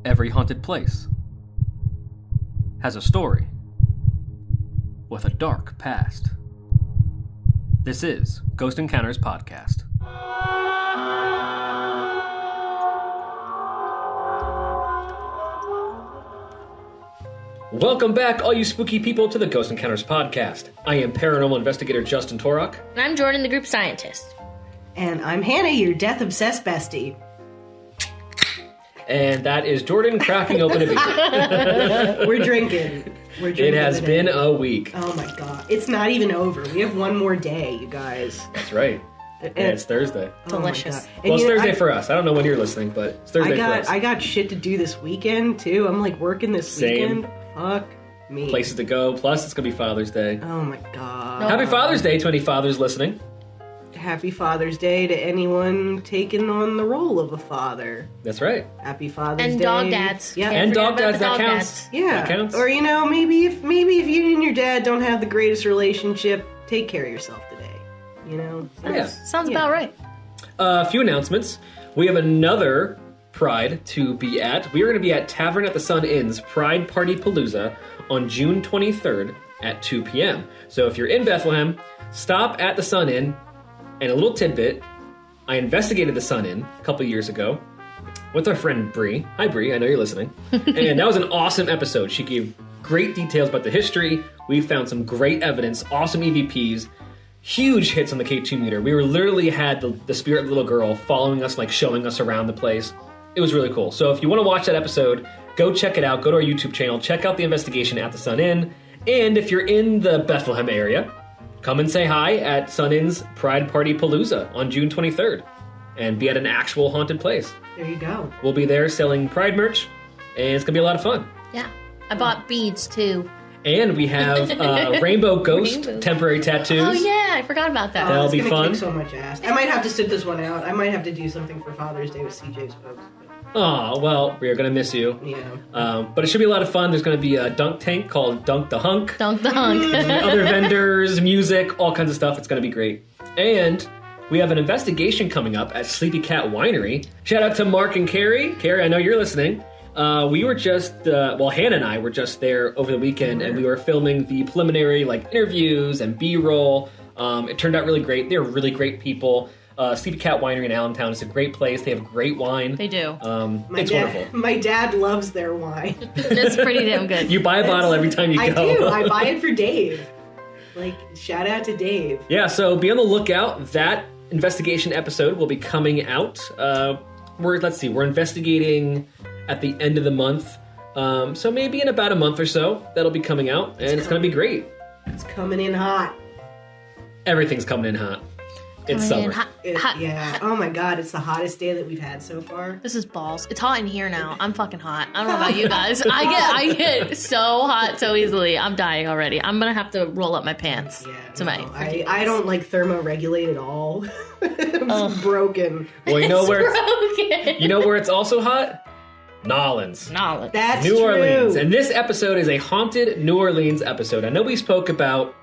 Every haunted place has a story with a dark past. This is Ghost Encounters Podcast. Welcome back, all you spooky people, to the Ghost Encounters Podcast. I am paranormal investigator Justin Torok. And I'm Jordan, the group scientist. And I'm Hannah, your death-obsessed bestie. And that is Jordan cracking open a beer. We're drinking. It has been a week. Oh my god. It's not even over. We have one more day, you guys. That's right. And it's Thursday. Delicious. Oh Well, it's Thursday for us. I don't know when you're listening, but it's Thursday for us. I got shit to do this weekend, too. I'm like working this weekend. Fuck me. Places to go. Plus, it's going to be Father's Day. Oh my god. Happy Father's Day to any fathers listening. Happy Father's Day to anyone taking on the role of a father. That's right. Happy Father's Day. And dog dads. Yeah. And dog dads, that dog counts. dads. Yeah. That counts. Or, maybe if you and your dad don't have the greatest relationship, take care of yourself today. Yeah. Sounds about right. A few announcements. We have another Pride to be at. We are going to be at Tavern at the Sun Inn's Pride Party Palooza on June 23rd at 2 p.m. So if you're in Bethlehem, stop at the Sun Inn. And a little tidbit, I investigated the Sun Inn a couple years ago with our friend Bree. Hi Bree, I know you're listening. And that was an awesome episode. She gave great details about the history. We found some great evidence, awesome EVPs, huge hits on the K2 meter. We literally had the spirit little girl following us, like showing us around the place. It was really cool. So if you want to watch that episode, go check it out. Go to our YouTube channel. Check out the investigation at the Sun Inn. And if you're in the Bethlehem area, come and say hi at Sun Inn's Pride Party Palooza on June 23rd and be at an actual haunted place. There you go. We'll be there selling Pride merch, and it's going to be a lot of fun. Yeah. I bought beads, too. And we have Rainbow Ghost temporary tattoos. Oh, yeah. I forgot about that. That'll be fun. Kick so much ass. I might have to sit this one out. I might have to do something for Father's Day with CJ's folks. Oh, well, we are going to miss you. Yeah. But it should be a lot of fun. There's going to be a dunk tank called Dunk the Hunk. Dunk the hunk. Other vendors, music, all kinds of stuff. It's going to be great. And we have an investigation coming up at Sleepy Cat Winery. Shout out to Mark and Carrie. Carrie, I know you're listening. We were just, Hannah and I were just there over the weekend, and we were filming the preliminary interviews and B-roll. It turned out really great. They're really great people. Sleepy Cat Winery in Allentown is a great place. They have great wine. They do. It's wonderful. My dad loves their wine. It's pretty damn good. You buy a bottle every time you go. I do. I buy it for Dave. Shout out to Dave. Yeah, so be on the lookout. That investigation episode will be coming out. We're investigating at the end of the month. So maybe in about a month or so, that'll be coming out, and it's going to be great. It's coming in hot. Everything's coming in hot. It's summer. Hot. Yeah. Oh my god, it's the hottest day that we've had so far. This is balls. It's hot in here now. I'm fucking hot. I don't know about you guys. I get so hot so easily. I'm dying already. I'm gonna have to roll up my pants tonight. I don't thermoregulate at all. I'm broken. Well, you know where it's also hot? Nolans. That's New true. Orleans. And this episode is a haunted New Orleans episode. I know we spoke about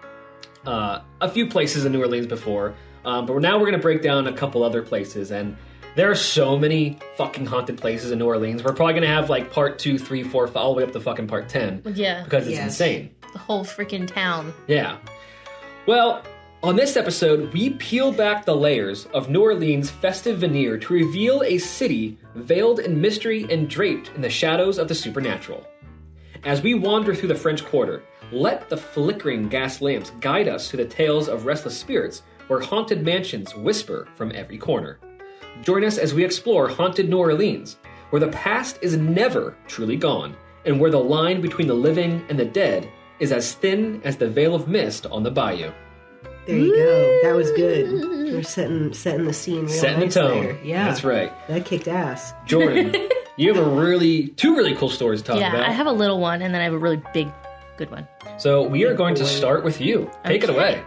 a few places in New Orleans before. But now we're going to break down a couple other places, and there are so many fucking haunted places in New Orleans. We're probably going to have part 2, 3, 4, 5, all the way up to fucking part 10. Yeah. Because it's insane. The whole freaking town. Yeah. Well, on this episode, we peel back the layers of New Orleans' festive veneer to reveal a city veiled in mystery and draped in the shadows of the supernatural. As we wander through the French Quarter, let the flickering gas lamps guide us to the tales of restless spirits where haunted mansions whisper from every corner. Join us as we explore haunted New Orleans, where the past is never truly gone, and where the line between the living and the dead is as thin as the veil of mist on the bayou. There you go. That was good. We're setting the scene real Setting nice the tone. there. Yeah. That's right. That kicked ass. Jordan, you have two really cool stories to talk about. Yeah, I have a little one, and then I have a really big, good one. So we are going to start with you. Take it away.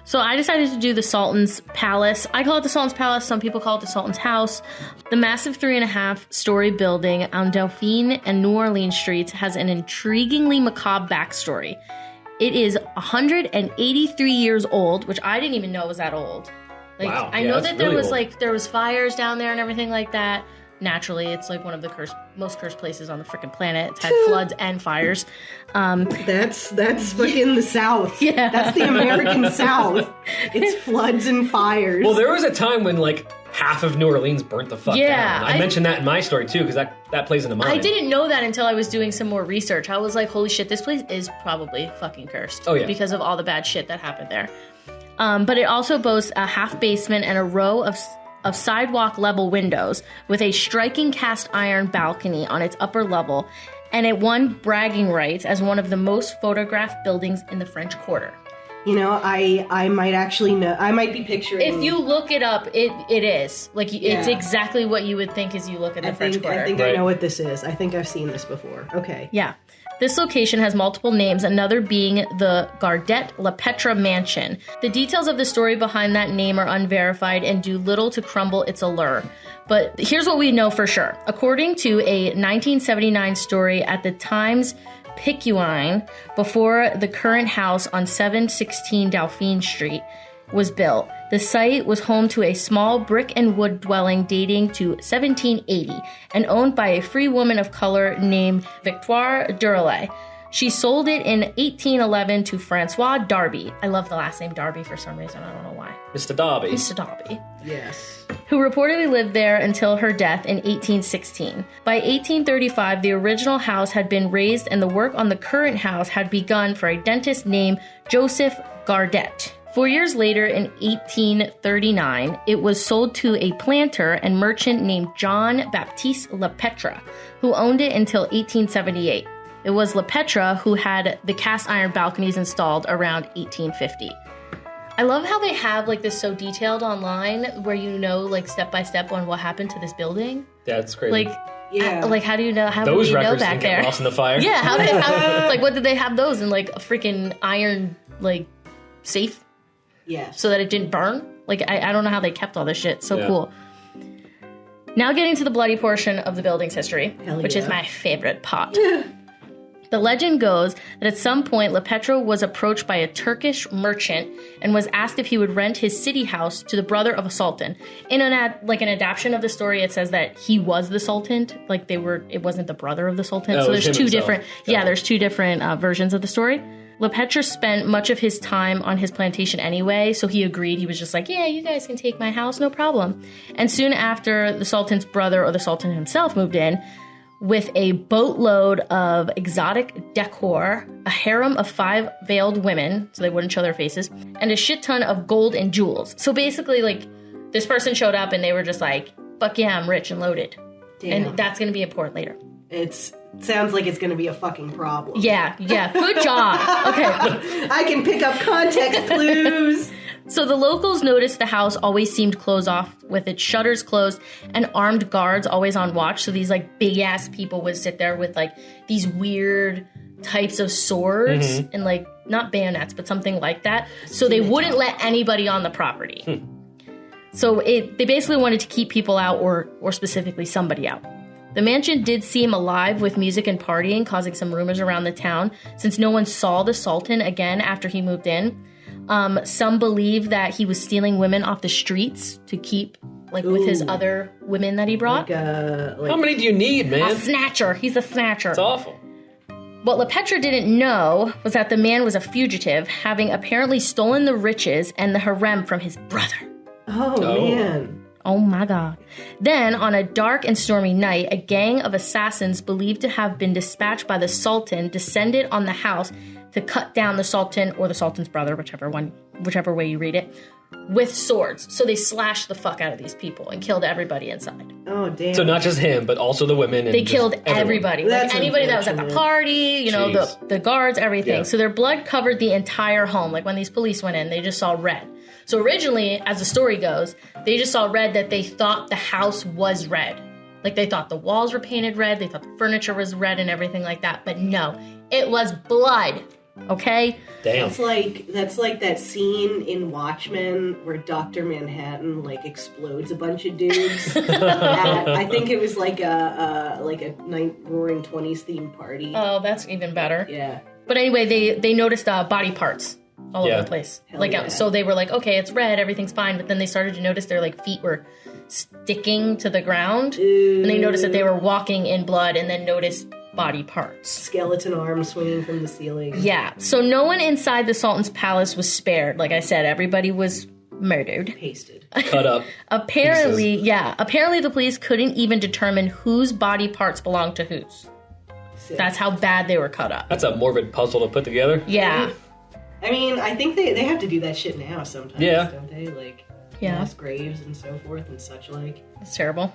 So I decided to do the Sultan's Palace. I call it the Sultan's Palace. Some people call it the Sultan's House. The massive 3.5-story building on Dauphine and New Orleans streets has an intriguingly macabre backstory. It is 183 years old, which I didn't even know was that old. Wow. I know that there was fire down there and everything like that. naturally. It's like one of the most cursed places on the freaking planet. It's had floods and fires. That's fucking the South. Yeah. That's the American South. It's floods and fires. Well, there was a time when like half of New Orleans burnt the fuck Yeah, down. I mentioned that in my story too, because that plays into mine. I didn't know that until I was doing some more research. I was like, holy shit, this place is probably fucking cursed. Oh, yeah. Because of all the bad shit that happened there. But it also boasts a half basement and a row of sidewalk level windows with a striking cast iron balcony on its upper level, and it won bragging rights as one of the most photographed buildings in the French Quarter. You know, I might actually know. I might be picturing. If you look it up, it is. Like, it's exactly what you would think as you look at the French Quarter. I think I know what this is. I think I've seen this before. Okay. Yeah. This location has multiple names, another being the Gardet-Lepetre Mansion. The details of the story behind that name are unverified and do little to crumble its allure. But here's what we know for sure. According to a 1979 story at the Times Picayune, before the current house on 716 Dauphine Street was built, the site was home to a small brick and wood dwelling dating to 1780 and owned by a free woman of color named Victoire Durelay. She sold it in 1811 to Francois Darby. I love the last name Darby for some reason. I don't know why. Mr. Darby. Mr. Darby. Yes. Who reportedly lived there until her death in 1816. By 1835, the original house had been razed and the work on the current house had begun for a dentist named Joseph Gardet. 4 years later, in 1839, it was sold to a planter and merchant named John Baptiste Lepetre, who owned it until 1878. It was Lepetre who had the cast iron balconies installed around 1850. I love how they have like this so detailed online where you know like step by step on what happened to this building. That's crazy. Like, like how do you know? How those do you know records back didn't there? get lost in the fire. Yeah, how like what did they have those in like a freaking iron like safe Yes. so that it didn't burn? Like I don't know how they kept all this shit. So cool. Now getting to the bloody portion of the building's history, which is my favorite part. The legend goes that at some point, Lepetre was approached by a Turkish merchant and was asked if he would rent his city house to the brother of a sultan. In an adaptation of the story, it says that he was the sultan, like it wasn't the brother of the sultan. So there's two different, there's two different versions of the story. Lepetre spent much of his time on his plantation anyway, so he agreed. He was just like, yeah, you guys can take my house, no problem. And soon after, the sultan's brother or the sultan himself moved in, with a boatload of exotic decor, a harem of 5 veiled women, so they wouldn't show their faces, and a shit ton of gold and jewels. So basically, like, this person showed up and they were just like, fuck yeah, I'm rich and loaded. Damn. And that's going to be important later. It sounds like it's going to be a fucking problem. Yeah, good job. Okay. I can pick up context clues. So the locals noticed the house always seemed closed off with its shutters closed and armed guards always on watch. So these like big ass people would sit there with like these weird types of swords and like not bayonets, but something like that. So they wouldn't let anybody on the property. So they basically wanted to keep people out or specifically somebody out. The mansion did seem alive with music and partying, causing some rumors around the town since no one saw the Sultan again after he moved in. Some believe that he was stealing women off the streets to keep, like, with his other women that he brought. How many do you need, man? A snatcher. He's a snatcher. It's awful. What Lepetre didn't know was that the man was a fugitive, having apparently stolen the riches and the harem from his brother. Oh, man. Oh my God. Then, on a dark and stormy night, a gang of assassins believed to have been dispatched by the Sultan descended on the house to cut down the Sultan or the Sultan's brother, whichever way you read it, with swords. So they slashed the fuck out of these people and killed everybody inside. Oh, damn. So not just him, but also the women. And they killed everybody. Like anybody that was at the party, you know, the guards, everything. Yeah. So their blood covered the entire home. Like when these police went in, they just saw red. So originally, as the story goes, they just saw red that they thought the house was red. Like they thought the walls were painted red, they thought the furniture was red and everything like that. But no, it was blood. Okay? Damn. That's like that scene in Watchmen where Dr. Manhattan like explodes a bunch of dudes. I think it was like a Roaring 20s themed party. Oh, that's even better. Yeah. But anyway, they noticed body parts all over the place. So they were like, okay, it's red, everything's fine. But then they started to notice their like feet were sticking to the ground. Ew. And they noticed that they were walking in blood and then noticed body parts. Skeleton arms swinging from the ceiling. Yeah. So no one inside the Sultan's palace was spared. Like I said, everybody was murdered. Pasted. Cut up. Apparently, pieces. yeah. Apparently the police couldn't even determine whose body parts belonged to whose. Sick. That's how bad they were cut up. That's a morbid puzzle to put together. Yeah. I mean, I think they have to do that shit now sometimes, Yeah. don't they? Like, Yeah. mass graves and so forth and such like. It's terrible.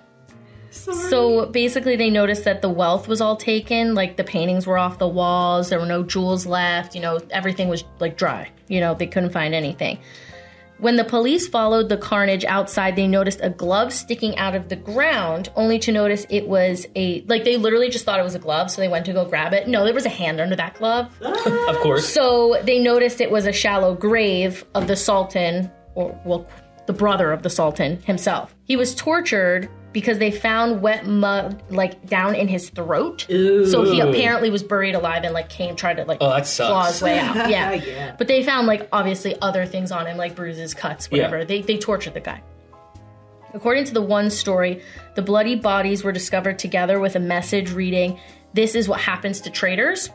Sorry. So basically they noticed that the wealth was all taken, like the paintings were off the walls, there were no jewels left, everything was like dry. They couldn't find anything. When the police followed the carnage outside, they noticed a glove sticking out of the ground, only to notice it was they literally just thought it was a glove, so they went to go grab it. No, there was a hand under that glove. Of course. So they noticed it was a shallow grave of the Sultan, the brother of the Sultan himself. He was tortured because they found wet mud down in his throat. Ooh. So he apparently was buried alive and tried to Oh, that sucks. claw his way out. Yeah. Yeah. But they found obviously other things on him, like bruises, cuts, whatever. Yeah. They tortured the guy. According to the one story, the bloody bodies were discovered together with a message reading, "This is what happens to traitors."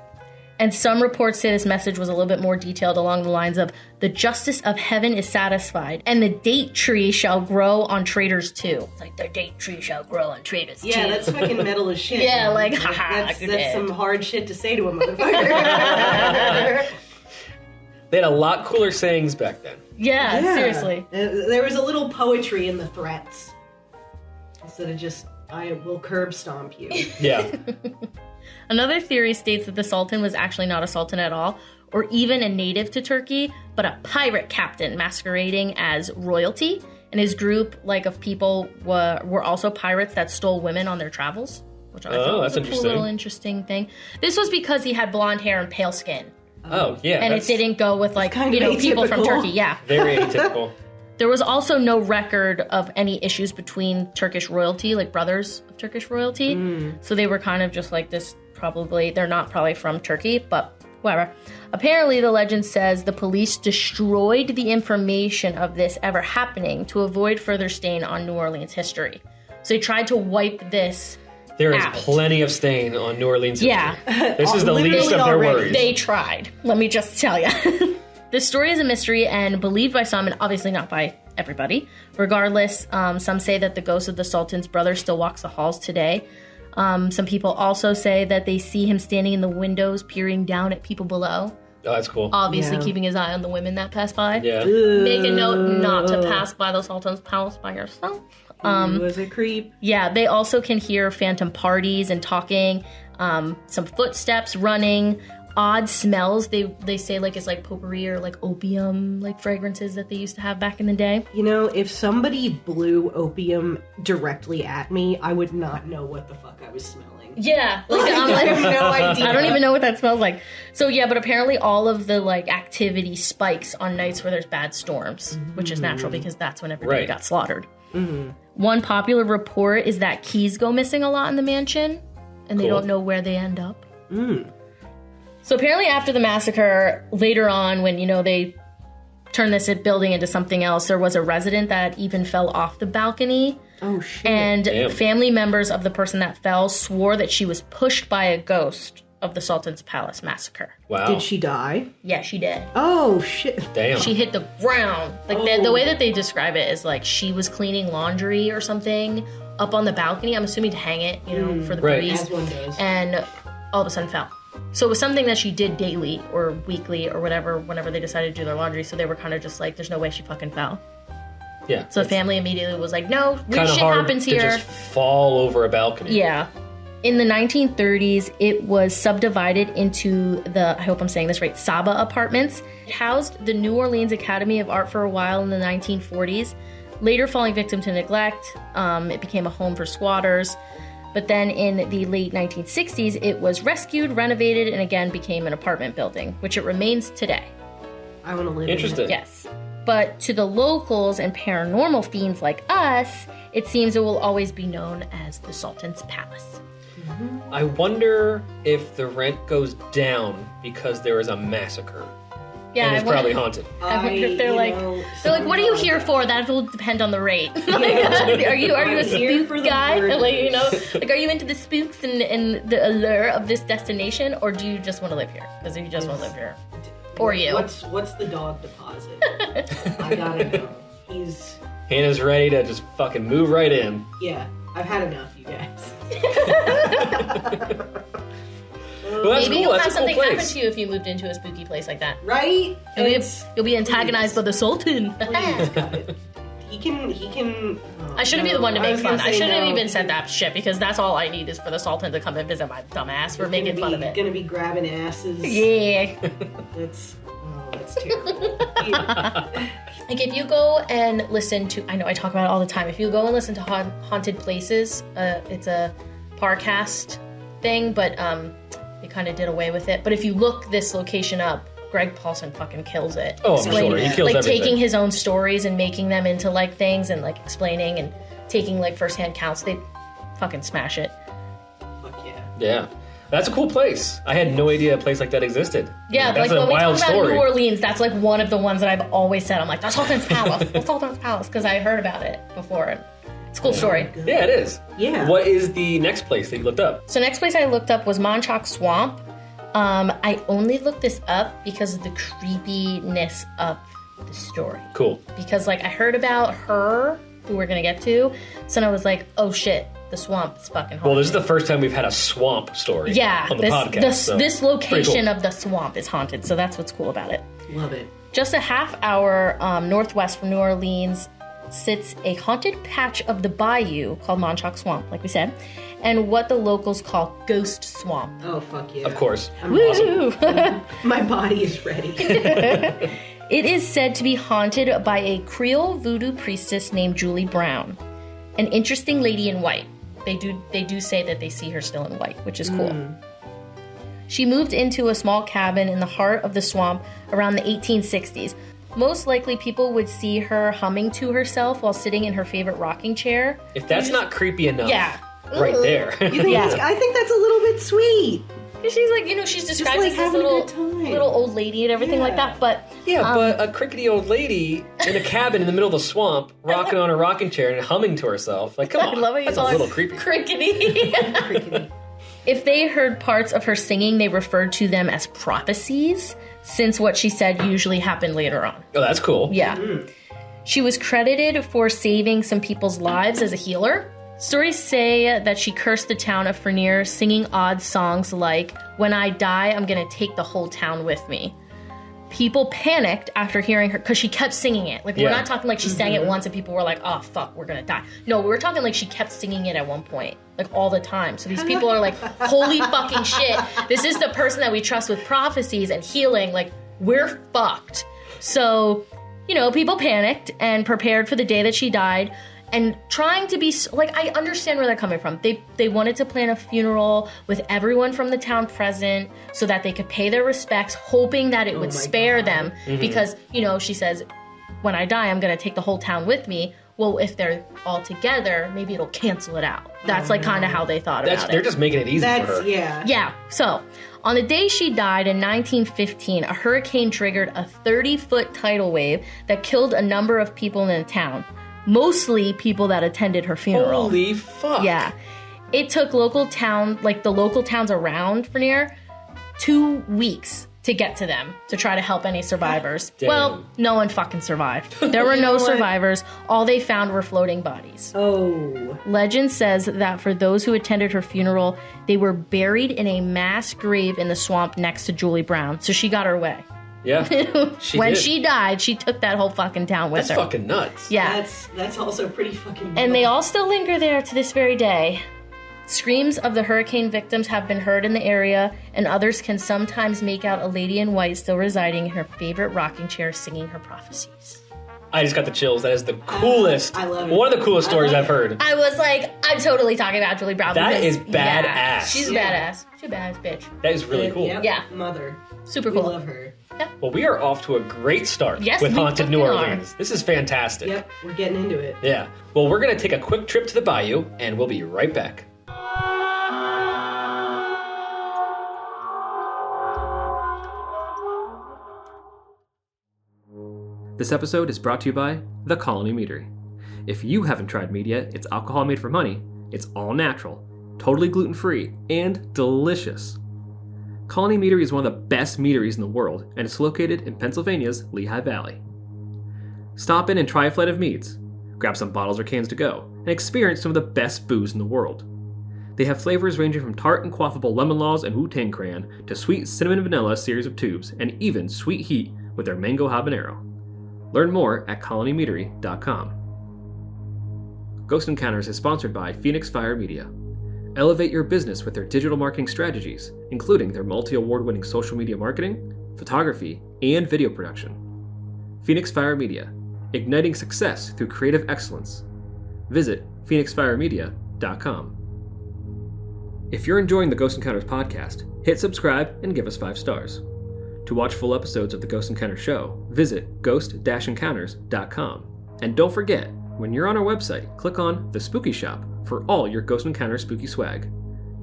And some reports say this message was a little bit more detailed along the lines of, "The justice of heaven is satisfied, and the date tree shall grow on traitors too." It's like, the date tree shall grow on traitors too. Yeah, that's fucking metal as shit. Yeah, man. haha, That's some hard shit to say to a motherfucker. They had a lot cooler sayings back then. Yeah, seriously. There was a little poetry in the threats. Instead of just, "I will curb stomp you." Yeah. Another theory states that the Sultan was actually not a sultan at all, or even a native to Turkey, but a pirate captain masquerading as royalty. And his group, of people, were also pirates that stole women on their travels, which I thought was that's a cool little interesting thing. This was because he had blonde hair and pale skin, Oh, yeah. and it didn't go with kind of people from atypical. Turkey. Yeah. Very atypical. There was also no record of any issues between Turkish royalty, brothers of Turkish royalty. So they were kind of just like this. They're not probably from Turkey, but whatever. Apparently, the legend says the police destroyed the information of this ever happening to avoid further stain on New Orleans history. So they tried to wipe this There is out. plenty of stain on New Orleans history. Yeah. This is the Literally least of their already. worries. They tried. Let me just tell you. This story is a mystery and believed by some, and obviously not by everybody. Regardless, some say that the ghost of the Sultan's brother still walks the halls today. Some people also say that they see him standing in the windows, peering down at people below. Oh, that's cool. Obviously, Yeah. keeping his eye on the women that pass by. Yeah. Make a note not to pass by the Sultan's palace by yourself. He was a creep. Yeah, they also can hear phantom parties and talking, some footsteps running, odd smells. They say it's potpourri or opium fragrances that they used to have back in the day. If somebody blew opium directly at me, I would not know what the fuck I was smelling. Yeah, I have no idea. I don't even know what that smells like. So yeah, but apparently all of the activity spikes on nights where there's bad storms, which is natural because that's when everybody Right. got slaughtered. One popular report is that keys go missing a lot in the mansion, and they Cool. don't know where they end up. So apparently after the massacre, later on when, they turned this building into something else, there was a resident that even fell off the balcony. Oh shit. And Damn. family members of the person that fell swore that she was pushed by a ghost of the Sultan's Palace massacre. Wow. Did she die? Yeah, she did. Oh shit. Damn. She hit the ground. The way that they describe it is she was cleaning laundry or something up on the balcony. I'm assuming to hang it, for the Right. breeze. As one does. And all of a sudden fell. So it was something that she did daily or weekly or whatever whenever they decided to do their laundry. So they were kind of just there's no way she fucking fell. Yeah. So the family immediately was like, no, weird Kind of shit hard happens to here. just fall over a balcony. Yeah. In the 1930s, it was subdivided into I hope I'm saying this right, Saba Apartments. It housed the New Orleans Academy of Art for a while in the 1940s. Later falling victim to neglect, it became a home for squatters. But then in the late 1960s, it was rescued, renovated, and again became an apartment building, which it remains today. I want to live Interesting. in it. Yes. But to the locals and paranormal fiends like us, it seems it will always be known as the Sultan's Palace. I wonder if the rent goes down because there is a massacre. Yeah, and it's probably haunted. I wonder if they're like, what are you here for? That will depend on the rate. Are you a spook guy? Like, are you into the spooks and the allure of this destination, or do you just want to live here? Because you just want to live here. Or you. What's the dog deposit? I gotta know. Hannah's ready to just fucking move right in. Yeah, I've had enough, you guys. Well, that's Maybe cool. you'll That's have a cool something place. happen to you if you moved into a spooky place like that. Right? You'll be antagonized by the Sultan. He can. I shouldn't be the one to make fun. I shouldn't have no. even said that shit because that's all I need is for the Sultan to come and visit my dumb ass for making fun of it. Gonna be grabbing asses. Yeah. That's terrible. Like if you go and listen to, I know I talk about it all the time. If you go and listen to Haunted Places, it's a Parcast thing, but they kind of did away with it. But if you look this location up, Greg Paulson fucking kills it. Oh, I'm sure. He kills like everything. taking his own stories and making them into like things and like explaining and taking like firsthand counts. They fucking smash it. Fuck yeah. Yeah. That's a cool place. I had no idea a place like that existed. Yeah, that's like a when we wild talk about story. New Orleans, that's like one of the ones that I've always said. I'm like, the Sultan's Palace, the Sultan's Palace, because I heard about it before. And it's a cool story. Yeah, it is. Yeah. What is the next place that you looked up? So next place I looked up was Manchac Swamp. I only looked this up because of the creepiness of the story. Cool. Because like I heard about her, who we're gonna get to, so then I was like, oh shit, the swamp is fucking haunted. Well, this is the first time we've had a swamp story on the podcast. This location cool. of the swamp is haunted, so that's what's cool about it. Love it. Just a half hour northwest from New Orleans sits a haunted patch of the bayou called Manchac Swamp, like we said, and what the locals call Ghost Swamp. Oh, fuck yeah. Of course. Woo! My body is ready. It is said to be haunted by a Creole voodoo priestess named Julie Brown, an interesting lady in white. They do say that they see her still in white, which is cool. She moved into a small cabin in the heart of the swamp around the 1860s. Most likely people would see her humming to herself while sitting in her favorite rocking chair. If that's not creepy enough, Yeah. right there. You think Yeah. I think that's a little bit sweet. She's like, she's described like as this having a little, good time. little old lady and everything like Yeah. that, but Yeah, but a crickety old lady in a cabin in the middle of the swamp, rocking on a rocking chair and humming to herself. Like, come on. I love how you That's a call little it creepy. crickety. If they heard parts of her singing, they referred to them as prophecies, since what she said usually happened later on. Oh, that's cool. Yeah. She was credited for saving some people's lives as a healer. Stories say that she cursed the town of Veneer, singing odd songs like, "When I die, I'm gonna take the whole town with me." People panicked after hearing her, because she kept singing it. Like, we're Yeah. not talking like she sang it once and people were like, oh, fuck, we're gonna die. No, we were talking like she kept singing it at one point, like all the time. So these people are like, holy fucking shit, this is the person that we trust with prophecies and healing. Like, we're fucked. So, people panicked and prepared for the day that she died. And trying to be, like, I understand where they're coming from. They wanted to plan a funeral with everyone from the town present so that they could pay their respects, hoping that it would spare them. Because, she says, when I die, I'm going to take the whole town with me. Well, if they're all together, maybe it'll cancel it out. That's, like, kind of how they thought about it. They're just making it easy for her. Yeah. Yeah. So, on the day she died in 1915, a hurricane triggered a 30-foot tidal wave that killed a number of people in the town. Mostly people that attended her funeral. Holy fuck. Yeah. It took the local towns around Veneer 2 weeks to get to them to try to help any survivors. Damn. Well, no one fucking survived. There were no survivors. All they found were floating bodies. Oh. Legend says that for those who attended her funeral, they were buried in a mass grave in the swamp next to Julie Brown. So she got her way. Yeah. When she died, she took that whole fucking town with That's her. fucking nuts. Yeah. That's also pretty fucking And they all still linger there to this very day. Screams of the hurricane victims have been heard in the area, and others can sometimes make out a lady in white still residing in her favorite rocking chair singing her prophecies. I just got the chills. That is the coolest. I love it. One of the coolest stories I've heard. I was like, I'm totally talking about Julie Brown. That because- is badass. Yeah, she's Yeah. badass. She's a badass bitch. That is really cool. Yep. Yeah. Mother. Super We cool. love her. Well, we are off to a great start Yes, with we Haunted New fucking are. Orleans. This is fantastic. Yep. We're getting into it. Yeah. Well, we're going to take a quick trip to the bayou, and we'll be right back. This episode is brought to you by The Colony Meadery. If you haven't tried mead yet, it's alcohol made from honey, it's all natural, totally gluten-free, and delicious. Colony Meadery is one of the best meaderies in the world, and it's located in Pennsylvania's Lehigh Valley. Stop in and try a flight of meads, grab some bottles or cans to go, and experience some of the best booze in the world. They have flavors ranging from tart and quaffable lemon laws and Wu-Tang Cran to sweet cinnamon vanilla series of tubes, and even sweet heat with their mango habanero. Learn more at colonymeadery.com. Ghost Encounters is sponsored by Phoenix Fire Media. Elevate your business with their digital marketing strategies, including their multi-award-winning social media marketing, photography, and video production. Phoenix Fire Media, igniting success through creative excellence. Visit phoenixfiremedia.com. If you're enjoying the Ghost Encounters podcast, hit subscribe and give us 5 stars. To watch full episodes of the Ghost Encounters show, visit ghost-encounters.com. And don't forget, when you're on our website, click on the Spooky Shop for all your Ghost Encounters spooky swag.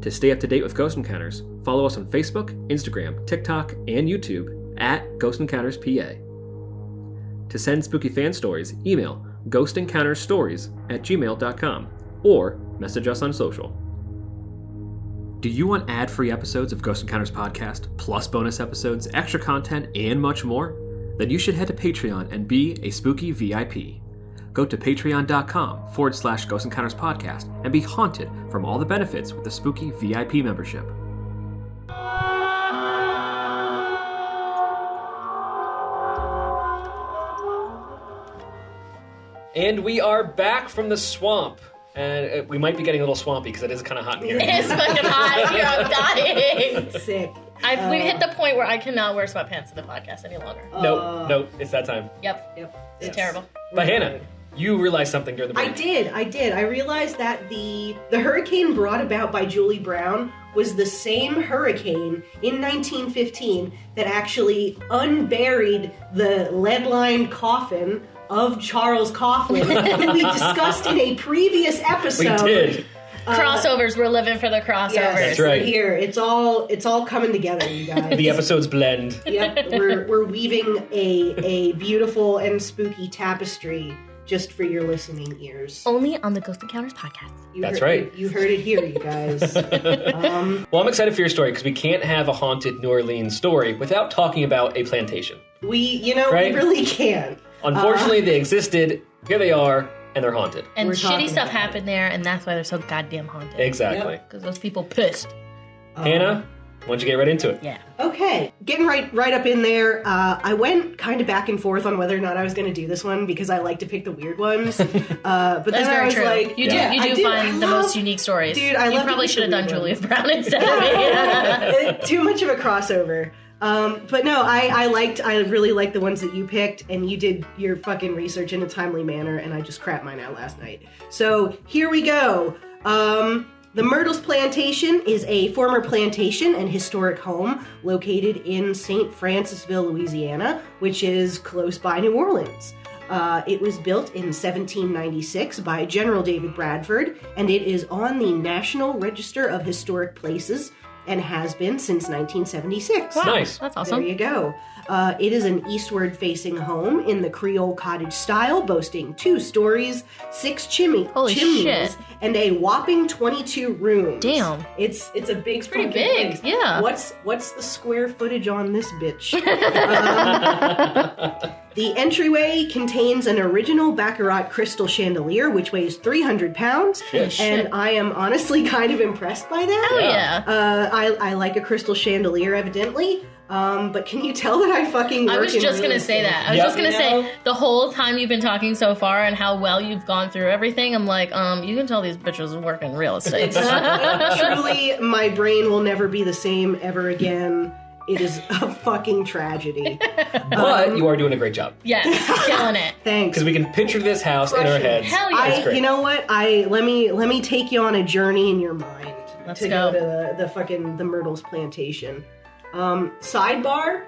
To stay up to date with Ghost Encounters, follow us on Facebook, Instagram, TikTok, and YouTube at Ghost Encounters PA. To send spooky fan stories, email GhostEncountersStories@gmail.com or message us on social. Do you want ad-free episodes of Ghost Encounters podcast, plus bonus episodes, extra content, and much more? Then you should head to Patreon and be a spooky VIP. Go to patreon.com/Ghost Encounters podcast and be haunted from all the benefits with the spooky VIP membership. And we are back from the swamp. And we might be getting a little swampy because it is kind of hot in here. It is fucking hot here. I'm dying. Sick. We've hit the point where I cannot wear sweatpants in the podcast any longer. Nope, it's that time. Yep. It's terrible. But Hannah, you realized something during the break. I did. I realized that the hurricane brought about by Julie Brown was the same hurricane in 1915 that actually unburied the lead-lined coffin of Charles Coughlin, who we discussed in a previous episode. We did. Crossovers, we're living for the crossovers. Yes, That's right. Here, it's all coming together, you guys. The episodes blend. Yep, we're weaving a beautiful and spooky tapestry just for your listening ears. Only on the Ghost Encounters podcast. That's right. You heard it here, you guys. Well, I'm excited for your story because we can't have a haunted New Orleans story without talking about a plantation. We Right? really can't. Unfortunately, they existed. Here they are, and they're haunted. And We're shitty talking stuff about happened there, and that's why they're so goddamn haunted. Exactly. Because those people pissed. Hannah, why don't you get right into it? Yeah. Okay, getting right up in there. I went kind of back and forth on whether or not I was going to do this one because I like to pick the weird ones. But That's then I very was true. like, You yeah, do I find the love- most unique stories. Dude, I you love probably to should have pick the done weird Julia Brown instead of me. Too much of a crossover. But no, I really liked the ones that you picked, and you did your fucking research in a timely manner, and I just crapped mine out last night. So here we go. The Myrtles Plantation is a former plantation and historic home located in St. Francisville, Louisiana, which is close by New Orleans. It was built in 1796 by General David Bradford, and it is on the National Register of Historic Places and has been since 1976. Wow, Nice. That's awesome. There you go. It is an eastward-facing home in the Creole cottage style, boasting 2 stories, 6 Holy chimneys, shit. and a whopping 22 rooms. Damn. It's a big, pretty fucking big, place. yeah. What's the square footage on this bitch? The entryway contains an original Baccarat crystal chandelier, which weighs 300 pounds, Holy and shit. I am honestly kind of impressed by that. Hell yeah. I like a crystal chandelier, evidently. But can you tell that I fucking work I was in just real gonna say estate? that. I was Yep. just gonna You say know? the whole time you've been talking so far and how well you've gone through everything. I'm like, you can tell these bitches work in real estate. Truly, my brain will never be the same ever again. It is a fucking tragedy. But you are doing a great job. Yeah, killing it. Thanks. Because we can picture this house in our Crushing it. heads. Hell yeah. It's great. You know what? Let me take you on a journey in your mind. Let's to go. to the Myrtles Plantation. Sidebar.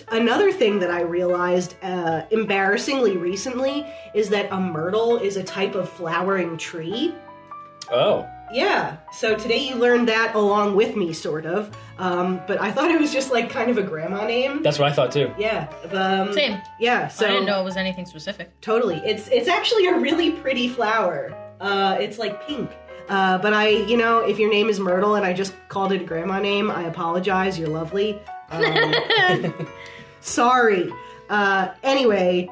Another thing that I realized embarrassingly recently is that a myrtle is a type of flowering tree. Oh. Yeah, so today you learned that along with me, sort of. But I thought it was just like kind of a grandma name. That's what I thought too. Yeah. Same. Yeah, so... I didn't know it was anything specific. Totally. It's actually a really pretty flower. It's like pink. But if your name is Myrtle and I just called it a grandma name, I apologize. You're lovely. Sorry. Anyway...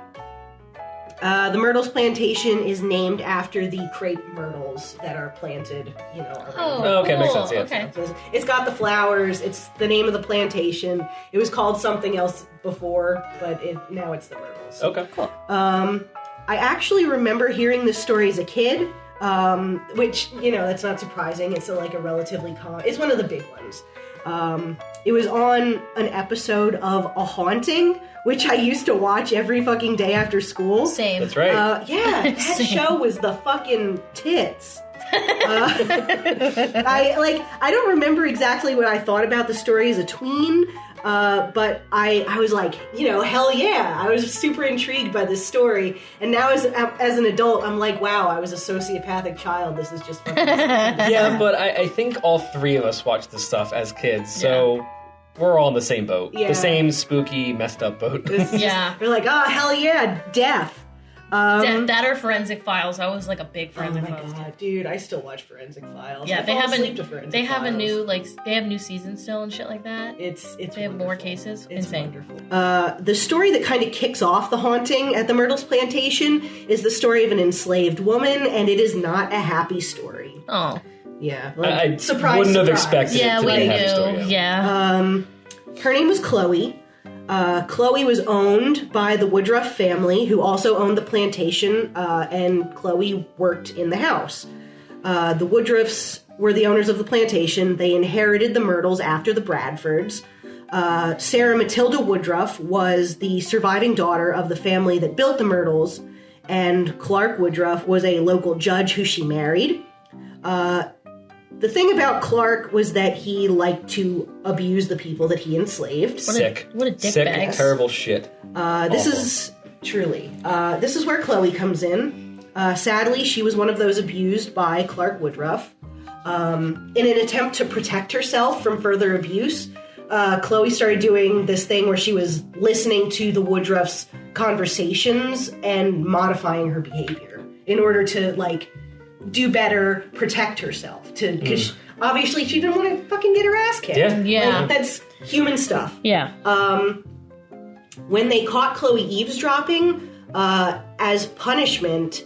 the Myrtles Plantation is named after the crepe myrtles that are planted, around. Oh, okay, makes sense, yeah. Okay. So it's got the flowers, it's the name of the plantation. It was called something else before, but now it's the Myrtles. Okay, cool. I actually remember hearing this story as a kid, which, that's not surprising. It's a relatively common, it's one of the big ones. It was on an episode of A Haunting, which I used to watch every fucking day after school. Same. That's right. Yeah, that show was the fucking tits. I don't remember exactly what I thought about the story as a tween, but I was like, hell yeah. I was super intrigued by this story. And now as an adult, I'm like, wow, I was a sociopathic child. This is just fucking Yeah, but I think all three of us watched this stuff as kids, so we're all in the same boat. Yeah. The same spooky, messed up boat. Yeah. We're like, oh, hell yeah, death. That or Forensic Files. I was like a big Forensic Files. God, dude, I still watch Forensic Files. Yeah, I they fall have asleep to Forensic they have a Files. new they have new seasons still and shit like that. It's They have more cases. It's Insane. wonderful. The story that kind of kicks off the haunting at the Myrtles Plantation is the story of an enslaved woman, and it is not a happy story. Oh. Yeah, I surprise, wouldn't have surprise. expected it Yeah, to we be a happy story. knew. Yeah. Her name was Chloe. Chloe was owned by the Woodruff family, who also owned the plantation, and Chloe worked in the house. The Woodruffs were the owners of the plantation. They inherited the Myrtles after the Bradfords. Sarah Matilda Woodruff was the surviving daughter of the family that built the Myrtles, and Clark Woodruff was a local judge who she married. The thing about Clark was that he liked to abuse the people that he enslaved. Sick. What a dick Sick, bag. terrible shit. This is truly. This is where Chloe comes in. Sadly, she was one of those abused by Clark Woodruff. In an attempt to protect herself from further abuse, Chloe started doing this thing where she was listening to the Woodruffs' conversations and modifying her behavior in order to, do better, protect herself. Because obviously she didn't want to fucking get her ass kicked. Yeah. That's human stuff. Yeah. When they caught Chloe eavesdropping, as punishment,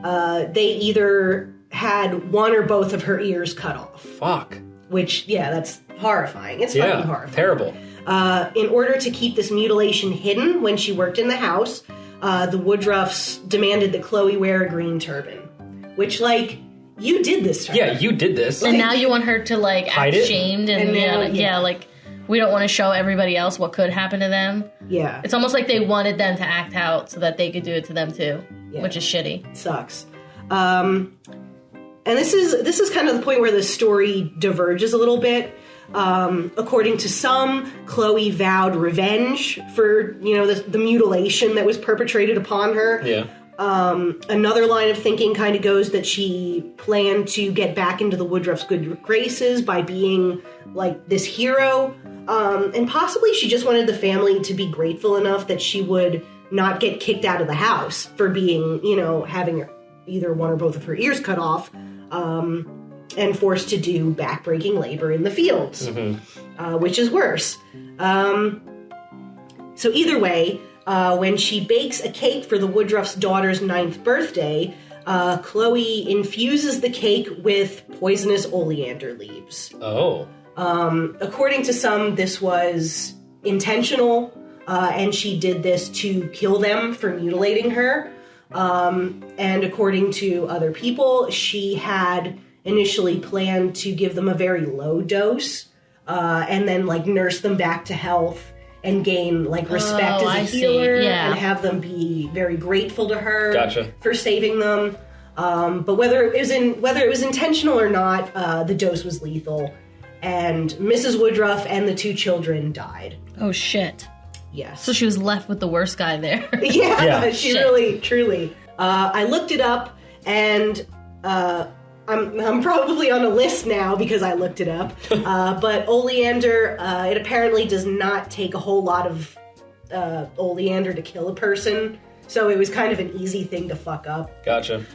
they either had one or both of her ears cut off. Fuck. Which, that's horrifying. It's fucking horrifying. Terrible. In order to keep this mutilation hidden when she worked in the house, the Woodruffs demanded that Chloe wear a green turban. Which, you did this to her. Yeah, you did this. And now you want her to Hide act it? shamed and, And we don't want to show everybody else what could happen to them. Yeah. It's almost like they wanted them to act out so that they could do it to them too, which is shitty. It sucks. And this is kind of the point where the story diverges a little bit. According to some, Chloe vowed revenge for, the mutilation that was perpetrated upon her. Yeah. Another line of thinking kind of goes that she planned to get back into the Woodruff's good graces by being this hero. And possibly she just wanted the family to be grateful enough that she would not get kicked out of the house for being, having either one or both of her ears cut off, and forced to do backbreaking labor in the fields, which is worse. So either way, when she bakes a cake for the Woodruff's daughter's 9th birthday, Chloe infuses the cake with poisonous oleander leaves. Oh. According to some, this was intentional, and she did this to kill them for mutilating her. And according to other people, she had initially planned to give them a very low dose, and then nurse them back to health and gain respect as a healer, and have them be very grateful to her for saving them. But whether it was intentional or not, the dose was lethal, and Mrs. Woodruff and the 2 children died. Oh shit. Yes. So she was left with the worst guy there. Yeah, she Shit. really, truly. I looked it up, and I'm probably on a list now because I looked it up. But oleander, it apparently does not take a whole lot of oleander to kill a person. So it was kind of an easy thing to fuck up. Gotcha.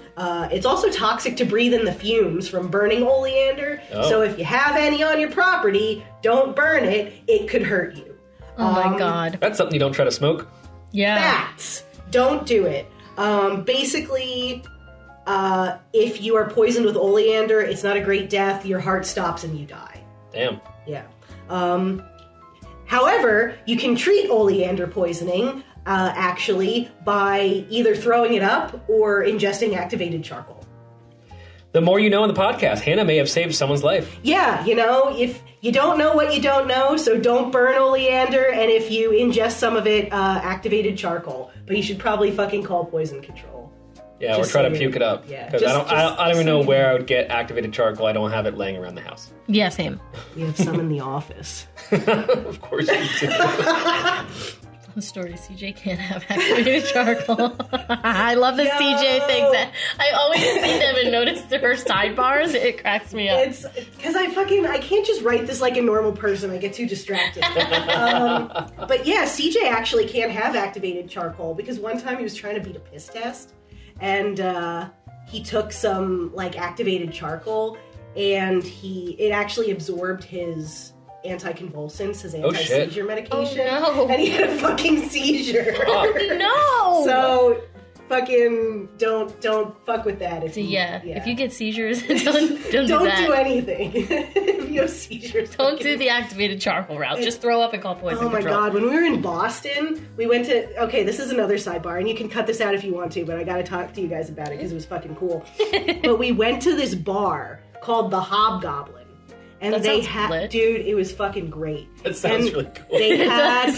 It's also toxic to breathe in the fumes from burning oleander. Oh. So if you have any on your property, don't burn it. It could hurt you. Oh my god. That's something you don't try to smoke. Yeah. Facts. Don't do it. Basically, if you are poisoned with oleander, it's not a great death. Your heart stops and you die. Damn. Yeah. However, you can treat oleander poisoning, actually, by either throwing it up or ingesting activated charcoal. The more you know on the podcast, Hannah may have saved someone's life. Yeah, if you don't know what you don't know, so don't burn oleander, and if you ingest some of it, activated charcoal. But you should probably fucking call poison control. Yeah, Just or try to saying. puke it up. Yeah, Because I don't even know saying. where I would get activated charcoal. I don't have it laying around the house. Yeah, same. We have some in the office. Of course you do. Fun story, CJ can't have activated charcoal. I love the CJ things. I always see them and notice her sidebars. It cracks me up. It's because I can't just write this like a normal person. I get too distracted. But yeah, CJ actually can't have activated charcoal because one time he was trying to beat a piss test, and he took some like activated charcoal, and it actually absorbed his anticonvulsants, his anti-seizure medication, Oh, no. and he had a fucking seizure. No! So fucking don't fuck with that. So yeah, if you get seizures, don't do don't that. do anything. If you have seizures, Don't do the activated charcoal route. Just throw up and call poison Oh my control. god, when we were in Boston, we went to, okay, this is another sidebar, and you can cut this out if you want to, but I gotta talk to you guys about it because it was fucking cool. But we went to this bar called the Hobgoblin. And That they sounds had, lit. dude, it was fucking great. That sounds really cool. They had,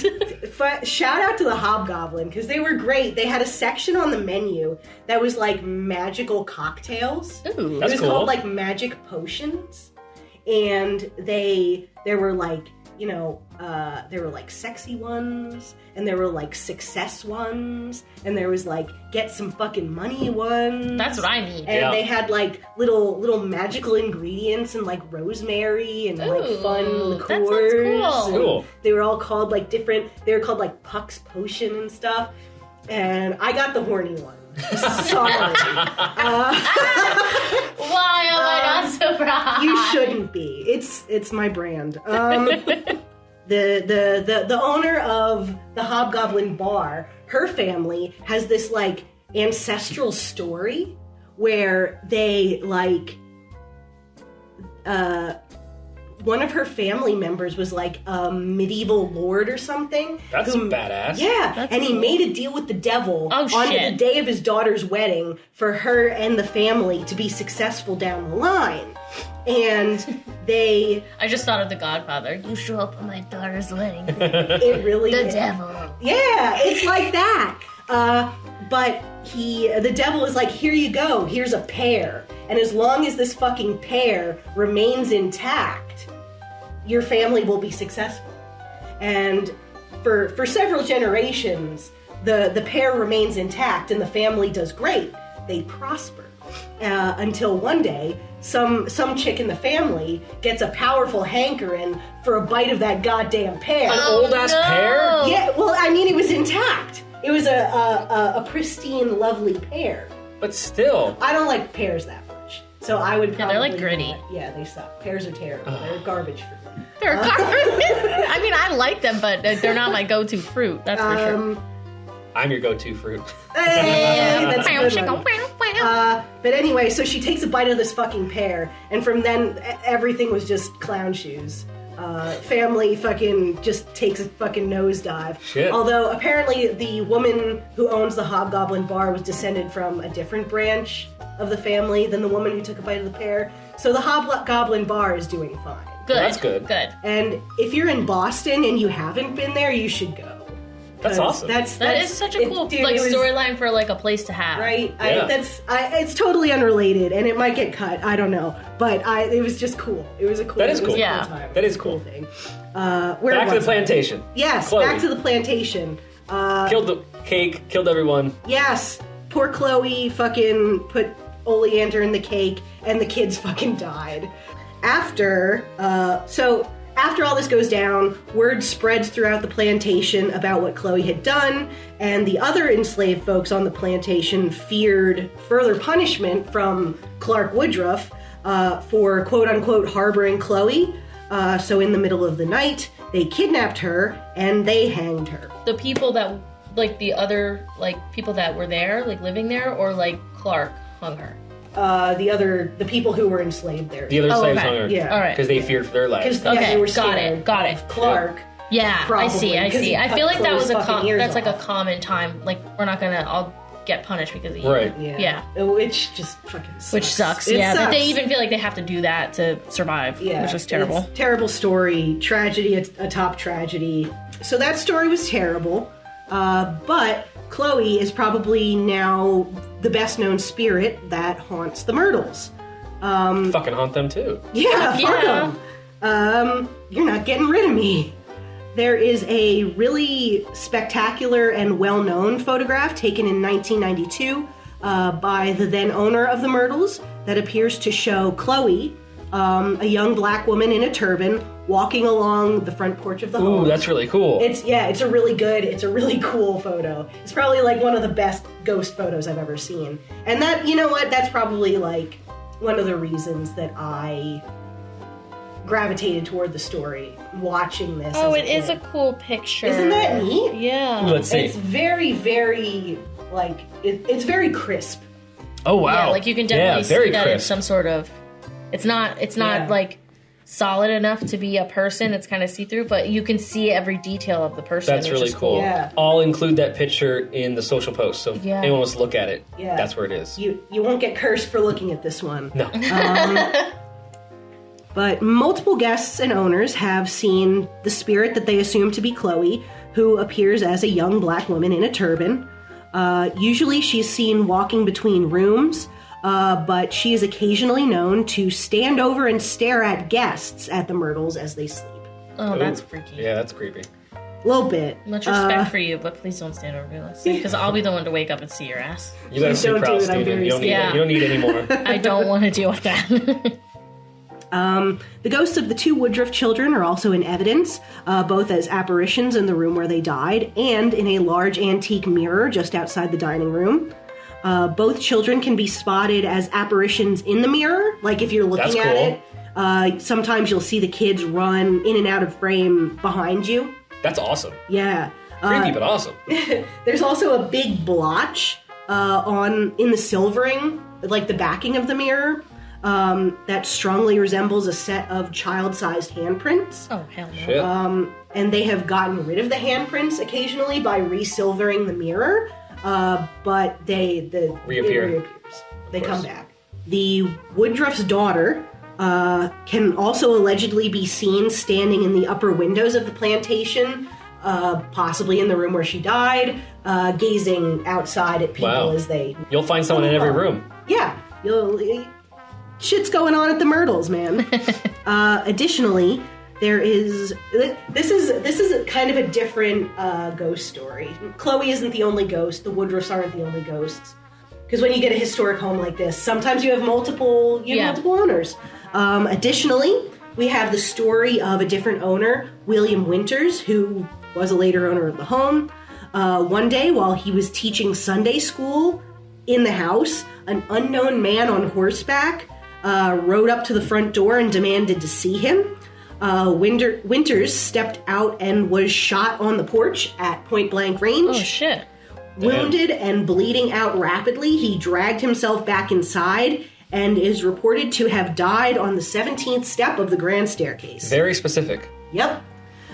shout out to the Hobgoblin, because they were great. They had a section on the menu that was like magical cocktails. Ooh. It That's was cool. called like magic potions. And there were like, there were like sexy ones, and there were like success ones, and there was like get some fucking money ones. That's what I need. And Yeah. they had like little magical ingredients and like rosemary and like Ooh, fun that sounds liqueurs. cool. And Cool. They were all called like different. They were called like Puck's Potion and stuff. And I got the horny one. Sorry. Why am I not surprised? You shouldn't be. It's my brand. The owner of the Hobgoblin Bar, her family has this like ancestral story where they like one of her family members was like a medieval lord or something. That's badass. Yeah, That's and he cool. made a deal with the devil Oh, on shit. the day of his daughter's wedding for her and the family to be successful down the line. And I just thought of The Godfather. You show up on my daughter's wedding. it really The is. devil. Yeah, it's like that. But the devil is like, here you go, here's a pear. And as long as this fucking pear remains intact, your family will be successful. And for several generations, the pear remains intact and the family does great. They prosper. Until one day, some chick in the family gets a powerful hankering for a bite of that goddamn pear. An old ass pear? Yeah, well, I mean, it was intact. It was a pristine, lovely pear. But still. I don't like pears that much, so I would probably they're like gritty. not- Yeah, they suck. Pears are terrible. They're garbage for me. They're garbage. I mean, I like them, but they're not my go-to fruit. That's for sure. I'm your go-to fruit. Hey, that's a good one. But anyway, so she takes a bite of this fucking pear, and from then everything was just clown shoes. Family fucking just takes a fucking nosedive. Shit. Although apparently the woman who owns the Hobgoblin Bar was descended from a different branch of the family than the woman who took a bite of the pear. So the Hobgoblin Bar is doing fine. Good. That's good. Good. And if you're in Boston and you haven't been there, you should go. That's 'Cause awesome. That is such a cool dude, like it was- storyline for like a place to have. Right? Yeah. It's totally unrelated, and it might get cut. I don't know, but it was just cool. It was a cool. That is it was cool. a Yeah. time. That It is was a cool. thing. Back to the plantation. Yes, Chloe. back to the plantation. Killed the cake, killed everyone. Yes, poor Chloe fucking put oleander in the cake, and the kids fucking died. After all this goes down, word spreads throughout the plantation about what Chloe had done, and the other enslaved folks on the plantation feared further punishment from Clark Woodruff for quote-unquote harboring Chloe. So in the middle of the night, they kidnapped her and they hanged her. The people that, like, the other, like, people that were there, like, living there, or, like, Clark hung her? The people who were enslaved there. The other slaves okay. hung her. Yeah. All right. Because they feared for their lives. Okay, they were got scared it. of Clark. Yeah, Probably, I see. 'cause he I cut feel like that was Chloe's fucking ears that's like a off. common time. Like, we're not gonna all get punished because of you. Right. Yeah. Which just fucking sucks. Which sucks. It Yeah. That they sucks. even feel like they have to do that to survive. Yeah, Which is terrible. It's a terrible story. Tragedy atop tragedy. So that story was terrible. But Chloe is probably now the best known spirit that haunts the Myrtles. Fucking haunt them too. Yeah, fuck 'em. You're not getting rid of me. There is a really spectacular and well-known photograph taken in 1992 by the then owner of the Myrtles that appears to show Chloe, a young black woman in a turban, walking along the front porch of the home. Ooh, that's really cool. It's a really cool photo. It's probably like one of the best ghost photos I've ever seen. And that, you know what, that's probably like one of the reasons that I gravitated toward the story, watching this. Oh, as it is a cool picture. Isn't that neat? Yeah. Let's see. It's very, very, like, it's very crisp. Oh, wow. Yeah, like you can definitely very see that crisp. it's some sort of. It's not Yeah. like solid enough to be a person. It's kind of see through, but you can see every detail of the person. That's which really is cool. Yeah. I'll include that picture in the social post, so if Yeah. anyone wants to look at it, Yeah. that's where it is. You won't get cursed for looking at this one. No. But multiple guests and owners have seen the spirit that they assume to be Chloe, who appears as a young black woman in a turban. Usually she's seen walking between rooms, but she is occasionally known to stand over and stare at guests at the Myrtles as they sleep. Oh, that's Ooh. freaky. Yeah, that's creepy. A little bit. Much respect for you, but please don't stand over me. Let's see, because I'll be the one to wake up and see your ass. You gotta Please sleep don't do proud, it, I'm Steven. very You don't need scared. it. You don't need any more. I don't want to deal with that. The ghosts of the two Woodruff children are also in evidence, both as apparitions in the room where they died and in a large antique mirror just outside the dining room. Both children can be spotted as apparitions in the mirror, like if you're looking That's at cool. it. Sometimes you'll see the kids run in and out of frame behind you. That's awesome. Yeah. Creepy, but awesome. There's also a big blotch in the silvering, like the backing of the mirror, that strongly resembles a set of child-sized handprints. Oh, hell no. Shit. And they have gotten rid of the handprints occasionally by resilvering the mirror, but it reappears. They come back. The Woodruff's daughter can also allegedly be seen standing in the upper windows of the plantation, possibly in the room where she died, gazing outside at people Wow. as they... You'll find someone in every room. Yeah, shit's going on at the Myrtles, man. Additionally, there is this is kind of a different ghost story. Chloe isn't the only ghost. The Woodruffs aren't the only ghosts. Because when you get a historic home like this, sometimes you have multiple owners. Additionally, we have the story of a different owner, William Winters, who was a later owner of the home. One day, while he was teaching Sunday school in the house, an unknown man on horseback rode up to the front door and demanded to see him. Winters stepped out and was shot on the porch at point-blank range. Oh, shit. Wounded and bleeding out rapidly, he dragged himself back inside and is reported to have died on the 17th step of the grand staircase. Very specific. Yep.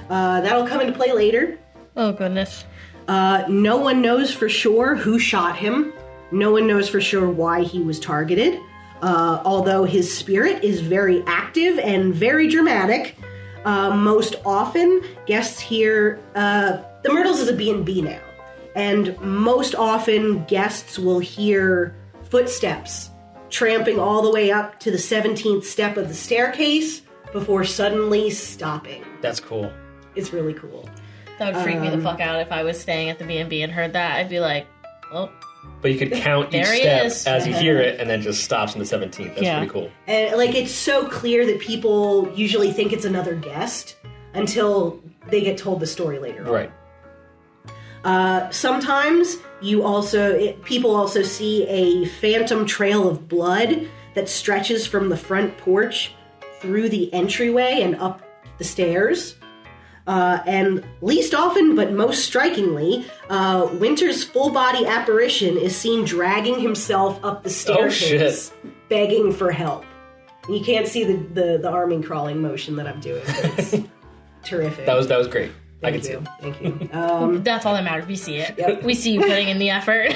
That'll come into play later. Oh, goodness. No one knows for sure who shot him. No one knows for sure why he was targeted. Although his spirit is very active and very dramatic. Most often, guests hear... the Myrtles is a B&B now. And most often, guests will hear footsteps tramping all the way up to the 17th step of the staircase before suddenly stopping. That's cool. It's really cool. That would freak me the fuck out if I was staying at the B&B and heard that. I'd be like, well, But you could count each There he step is. as you hear it, and then just stops on the 17th. That's pretty cool. And like, it's so clear that people usually think it's another guest until they get told the story later on. Right. Sometimes people also see a phantom trail of blood that stretches from the front porch through the entryway and up the stairs. And least often, but most strikingly, Winter's full-body apparition is seen dragging himself up the staircase, begging for help. And you can't see the arming crawling motion that I'm doing, but it's terrific. That was great. Thank you. Thank you. That's all that matters. We see it. Yep. We see you putting in the effort.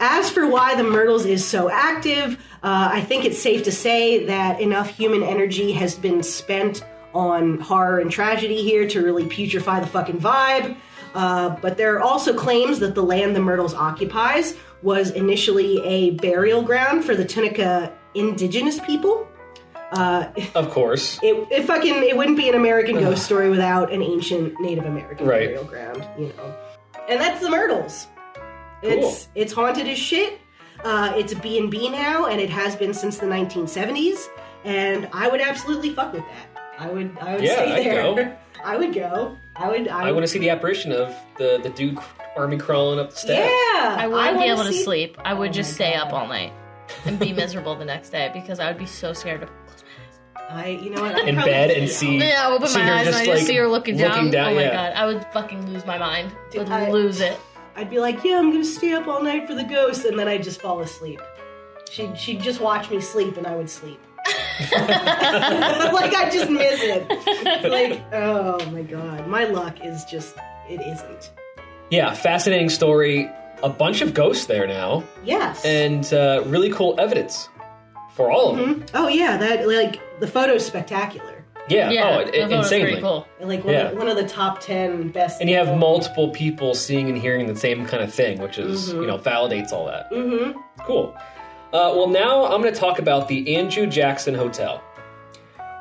As for why the Myrtles is so active, I think it's safe to say that enough human energy has been spent on horror and tragedy here to really putrefy the fucking vibe. But there are also claims that the land the Myrtles occupies was initially a burial ground for the Tunica indigenous people. Of course. It wouldn't be an American ghost story without an ancient Native American burial ground, you know. And that's the Myrtles. Cool. It's haunted as shit. It's a B&B now, and it has been since the 1970s. And I would absolutely fuck with that. I would stay there. Go. I would go. I want to see the apparition of the dude army crawling up the steps. Yeah. I wouldn't be able to sleep. I would Oh just my stay God. up all night and be miserable the next day because I would be so scared to close my eyes. You know what? I'd In probably bed stay and out. see. Yeah, I open see my her eyes and I just like, see her looking down. Oh my yeah. God. I would fucking lose my mind. Dude, Would lose it. I'd be like, yeah, I'm gonna stay up all night for the ghost, and then I'd just fall asleep. She'd just watch me sleep, and I would sleep. Like, I just miss it. Like, oh my God. My luck is just, it isn't. Yeah, fascinating story. A bunch of ghosts there now. Yes. And really cool evidence for all of them. Oh yeah, that, like, the photo's spectacular. Yeah, Yeah, the photo's insanely. pretty cool. Like, Yeah. one of the top 10 best. And you have multiple people seeing and hearing the same kind of thing, which is, validates all that. Mm-hmm. Cool. Well, now I'm going to talk about the Andrew Jackson Hotel.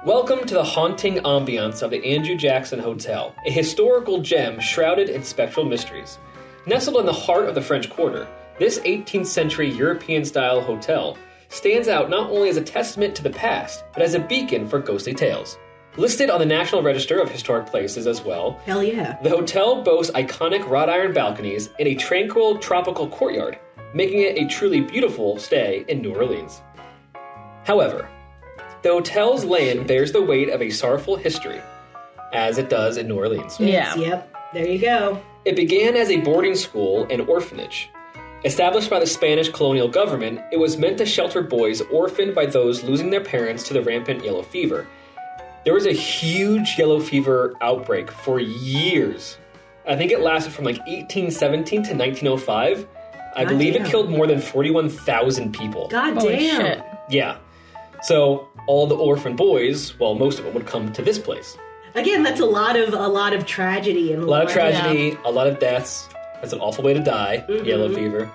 Welcome to the haunting ambiance of the Andrew Jackson Hotel, a historical gem shrouded in spectral mysteries. Nestled in the heart of the French Quarter, this 18th century European-style hotel stands out not only as a testament to the past, but as a beacon for ghostly tales. Listed on the National Register of Historic Places as well, Hell yeah. the hotel boasts iconic wrought iron balconies and a tranquil tropical courtyard, making it a truly beautiful stay in New Orleans. However, the hotel's land bears the weight of a sorrowful history, as it does in New Orleans. Yeah. Yep. There you go. It began as a boarding school and orphanage. Established by the Spanish colonial government, it was meant to shelter boys orphaned by those losing their parents to the rampant yellow fever. There was a huge yellow fever outbreak for years. I think it lasted from like 1817 to 1905. I believe it killed more than 41,000 people. God Holy damn. shit. Yeah. So all the orphan boys, well, most of them would come to this place. Again, that's a lot of tragedy and A lot of tragedy, a lot of deaths. That's an awful way to die, yellow fever.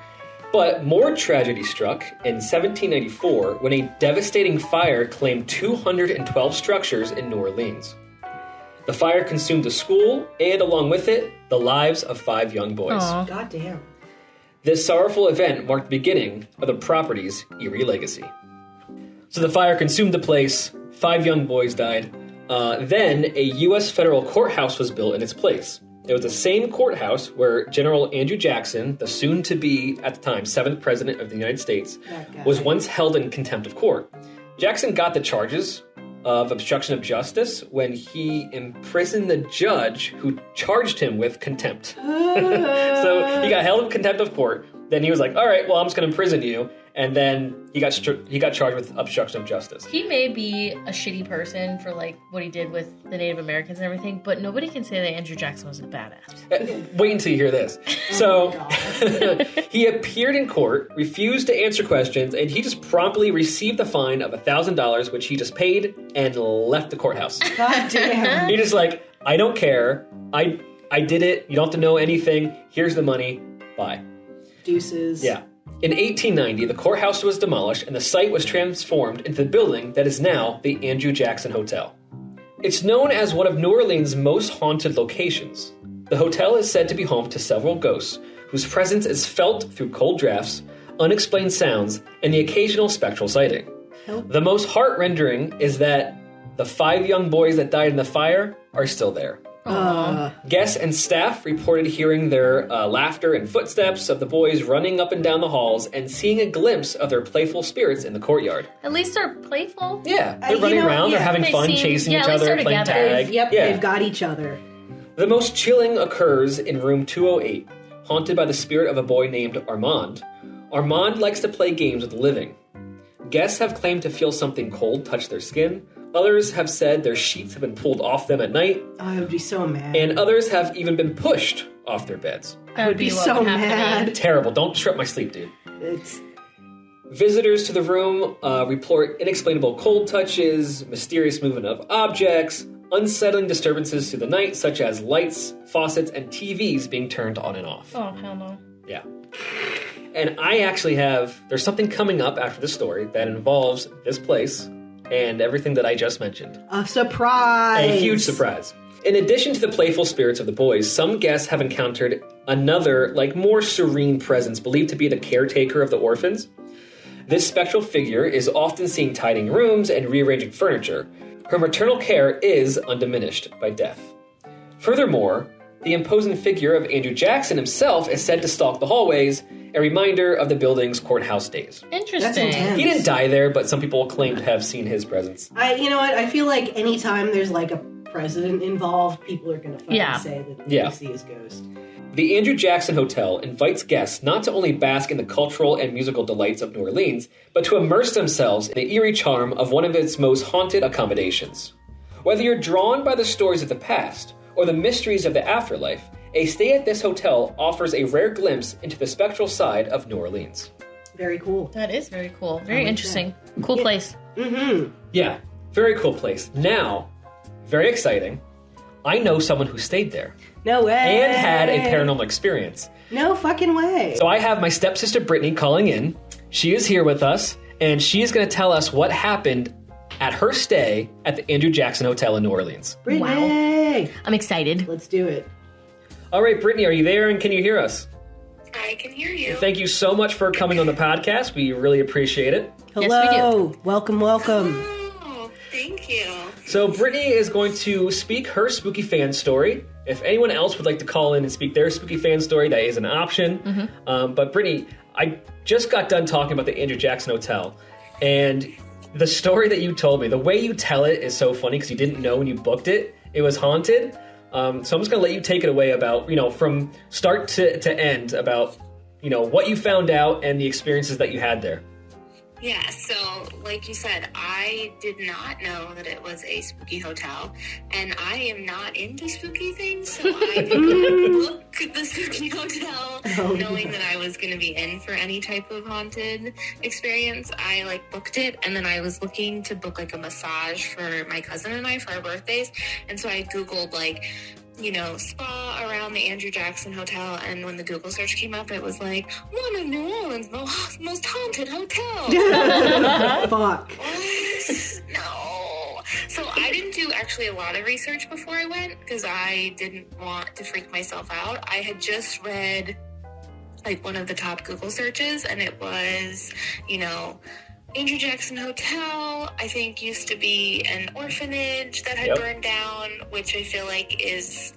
But more tragedy struck in 1794 when a devastating fire claimed 212 structures in New Orleans. The fire consumed the school and, along with it, the lives of 5 young boys. Aw. God damn. This sorrowful event marked the beginning of the property's eerie legacy. So the fire consumed the place, 5 young boys died. Then a U.S. federal courthouse was built in its place. It was the same courthouse where General Andrew Jackson, the soon-to-be, at the time, 7th President of the United States, was once held in contempt of court. Jackson got the charges of obstruction of justice when he imprisoned the judge who charged him with contempt. So he got held in contempt of court. Then he was like, all right, well, I'm just going to imprison you. And then he got charged with obstruction of justice. He may be a shitty person for like what he did with the Native Americans and everything, but nobody can say that Andrew Jackson was a badass. Wait until you hear this. So he appeared in court, refused to answer questions, and he just promptly received a fine of $1,000, which he just paid and left the courthouse. God damn. He just like, I don't care. I did it. You don't have to know anything. Here's the money. Bye. Deuces. Yeah. In 1890, the courthouse was demolished and the site was transformed into the building that is now the Andrew Jackson Hotel. It's known as one of New Orleans' most haunted locations. The hotel is said to be home to several ghosts whose presence is felt through cold drafts, unexplained sounds, and the occasional spectral sighting. The most heart-rendering is that the 5 young boys that died in the fire are still there. Guests and staff reported hearing their laughter and footsteps of the boys running up and down the halls and seeing a glimpse of their playful spirits in the courtyard. At least they're playful. Yeah, they're running around, they're having fun, chasing each other, playing tag. They've got each other. The most chilling occurs in room 208, haunted by the spirit of a boy named Armand. Armand likes to play games with the living. Guests have claimed to feel something cold touch their skin. Others have said their sheets have been pulled off them at night. Oh, I would be so mad. And others have even been pushed off their beds. I would be so mad. Terrible. Don't disrupt my sleep, dude. It's... Visitors to the room report inexplainable cold touches, mysterious movement of objects, unsettling disturbances through the night, such as lights, faucets, and TVs being turned on and off. Oh, hell no. Yeah. And I actually there's something coming up after the story that involves this place and everything that I just mentioned. A surprise! A huge surprise. In addition to the playful spirits of the boys, some guests have encountered another, more serene presence believed to be the caretaker of the orphans. This spectral figure is often seen tidying rooms and rearranging furniture. Her maternal care is undiminished by death. Furthermore, the imposing figure of Andrew Jackson himself is said to stalk the hallways, a reminder of the building's courthouse days. Interesting. That's intense. He didn't die there, but some people claim to have seen his presence. You know what? I feel like anytime there's a president involved, people are going to say that they see his ghost. The Andrew Jackson Hotel invites guests not to only bask in the cultural and musical delights of New Orleans, but to immerse themselves in the eerie charm of one of its most haunted accommodations. Whether you're drawn by the stories of the past or the mysteries of the afterlife, a stay at this hotel offers a rare glimpse into the spectral side of New Orleans. Very cool. That is very cool. Very interesting. That. Cool place. Mm-hmm. Yeah, very cool place. Now, very exciting, I know someone who stayed there. No way. And had a paranormal experience. No fucking way. So I have my stepsister Brittany calling in. She is here with us, and she is going to tell us what happened at her stay at the Andrew Jackson Hotel in New Orleans. Brittany! Wow. I'm excited. Let's do it. All right, Brittany, are you there and can you hear us? I can hear you. Thank you so much for coming on the podcast. We really appreciate it. Hello. Yes, we do. Welcome. Oh, thank you. So Brittany is going to speak her spooky fan story. If anyone else would like to call in and speak their spooky fan story, that is an option. Mm-hmm. But Brittany, I just got done talking about the Andrew Jackson Hotel, and the story that you told me, the way you tell it is so funny because you didn't know when you booked it, it was haunted. So I'm just going to let you take it away about, from start to end about, what you found out and the experiences that you had there. Yeah, so like you said, I did not know that it was a spooky hotel, and I am not into spooky things, so I didn't book the spooky hotel knowing that I was going to be in for any type of haunted experience. I booked it, and then I was looking to book a massage for my cousin and I for our birthdays, and so I Googled spa around the Andrew Jackson Hotel, and when the Google search came up, it was one of New Orleans' most haunted hotels. Fuck. What? No. So I didn't do actually a lot of research before I went because I didn't want to freak myself out. I had just read one of the top Google searches, and it was, Andrew Jackson Hotel, I think, used to be an orphanage that had burned down, which I feel is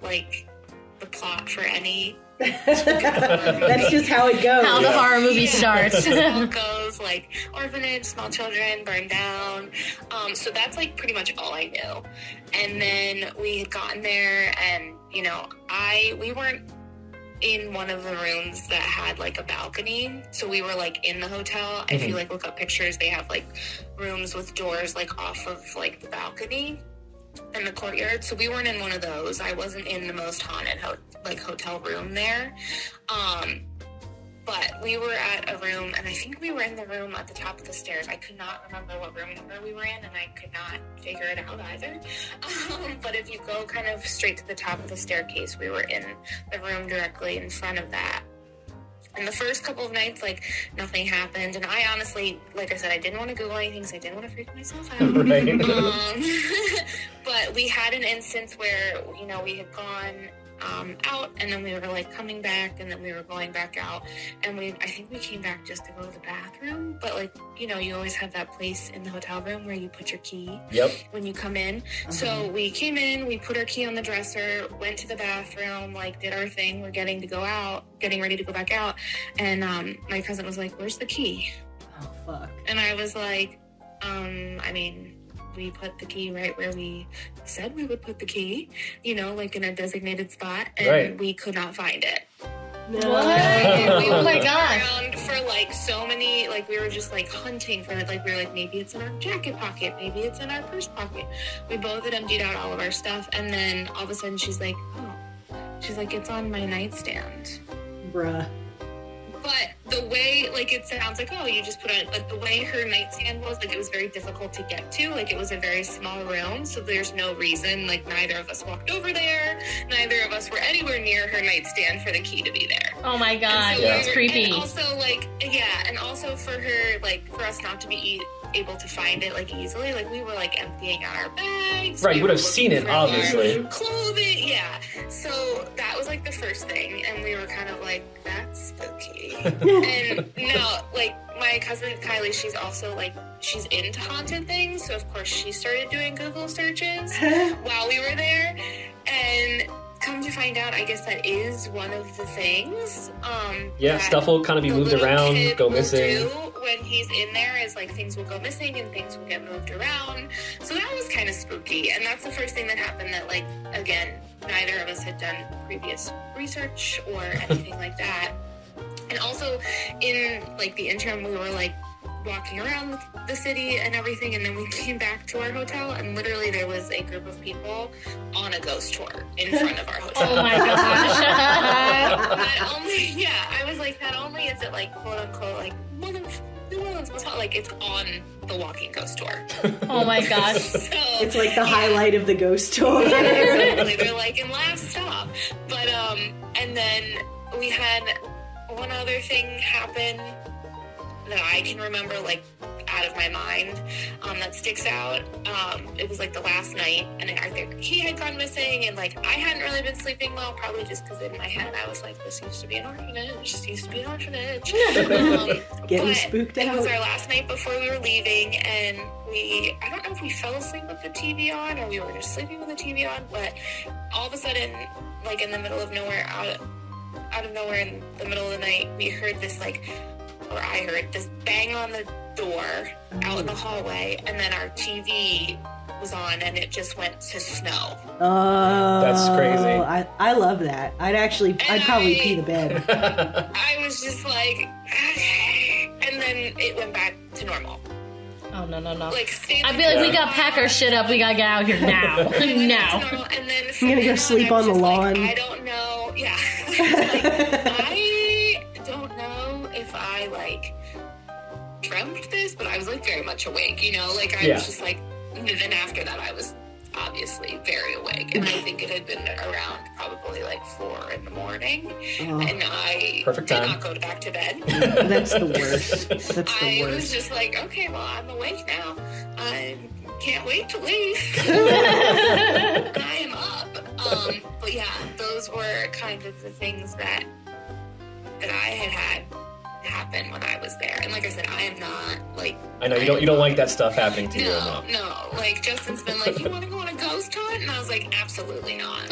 the plot for any. That's just how it goes. How the horror movie starts. How it goes, orphanage, small children, burned down. So that's pretty much all I knew. And then we had gotten there, and we weren't in one of the rooms that had a balcony, so we were in the hotel. If you look up pictures, they have rooms with doors off of the balcony in the courtyard. So we weren't in one of those. I wasn't in the most haunted hotel room there. But we were at a room, and I think we were in the room at the top of the stairs. I could not remember what room number we were in, and I could not figure it out either. But if you go kind of straight to the top of the staircase, we were in the room directly in front of that. And the first couple of nights, nothing happened. And I honestly, like I said, I didn't want to Google anything, so I didn't want to freak myself out. Right. But we had an instance where, we had gone out, and then we were like coming back, and then we were going back out, and I think we came back just to go to the bathroom, but like, you know, you always have that place in the hotel room where you put your key when you come in. So we came in, we put our key on the dresser, went to the bathroom, like did our thing, we're getting ready to go back out, and my cousin was like, where's the key? Oh, fuck. And I was like, I mean, we put the key right where we said we would put the key, you know, like in a designated spot, and we could not find it. No. What? We Oh my looked gosh. around for like so many, like we were just like hunting for it. Like we were like, maybe it's in our jacket pocket, maybe it's in our purse pocket. We both had emptied out all of our stuff, and then all of a sudden she's like, it's on my nightstand. Bruh. But the way, like, it sounds like, oh, you just put it, but the way her nightstand was, like, it was very difficult to get to. Like, it was a very small room, so there's no reason, like, neither of us walked over there. Neither of us were anywhere near her nightstand for the key to be there. Oh my god, So that's creepy. And also, like, and also for her, like, for us not to be able to find it, like, easily, like, we were, like, emptying out our bags. Right, you would have were seen looking it, for our obviously. Clothing, yeah. So that was, like, the first thing, and we were kind of like, that's spooky. And no, like, my cousin Kylie, she's also, like, she's into haunted things, so of course she started doing Google searches while we were there, and come to find out, I guess that is one of the things. Stuff will kind of be moved around, go missing. When he's in there is, like, things will go missing and things will get moved around. So that was kind of spooky, and that's the first thing that happened that, like, again, neither of us had done previous research or anything like that. And also, in, like, the interim, we were, like, walking around the city and everything, and then we came back to our hotel, and literally there was a group of people on a ghost tour in front of our hotel. Oh my gosh. Not only, I was like, not only is it, like, quote unquote, like, New Orleans Motel, like, it's on the walking ghost tour. Oh my gosh. So, It's like the highlight of the ghost tour. Exactly. They're like, in last stop. But, and then we had one other thing happen that I can remember, like, out of my mind, that sticks out. It was, like, the last night, and our key had gone missing, and, like, I hadn't really been sleeping well, probably just because in my head I was like, this used to be an orphanage, Getting spooked It was out. our last night before we were leaving, and I don't know if we fell asleep with the TV on, or we were just sleeping with the TV on, but all of a sudden, like, in the middle of nowhere, out of nowhere in the middle of the night, we heard this, like, or I heard this bang on the door out in the hallway, and then our TV was on, and it just went to snow. Oh, That's crazy. I love that. I'd probably pee the bed. I was just like, okay. And then it went back to normal. Oh, no. Like, I'd be like, we gotta pack our shit up, we gotta get out of here now. Now. And then I'm gonna go sleep on the lawn. I don't know. Yeah. I don't know if I, like, dreamt this, but I was, like, very much awake, you know? Like, I was just, like, and then after that, I was obviously very awake, and I think it had been around probably, like, 4 in the morning, and I Perfect did time. not go back to bed. That's the worst. I was just like, okay, well, I'm awake now. I can't wait to leave. I am up. But yeah, those were kind of the things that I had happen when I was there. And like I said, I am not, like... I know, you don't like that stuff happening to you. No. Like, Justin's been like, you want to go on a ghost hunt? And I was like, absolutely not.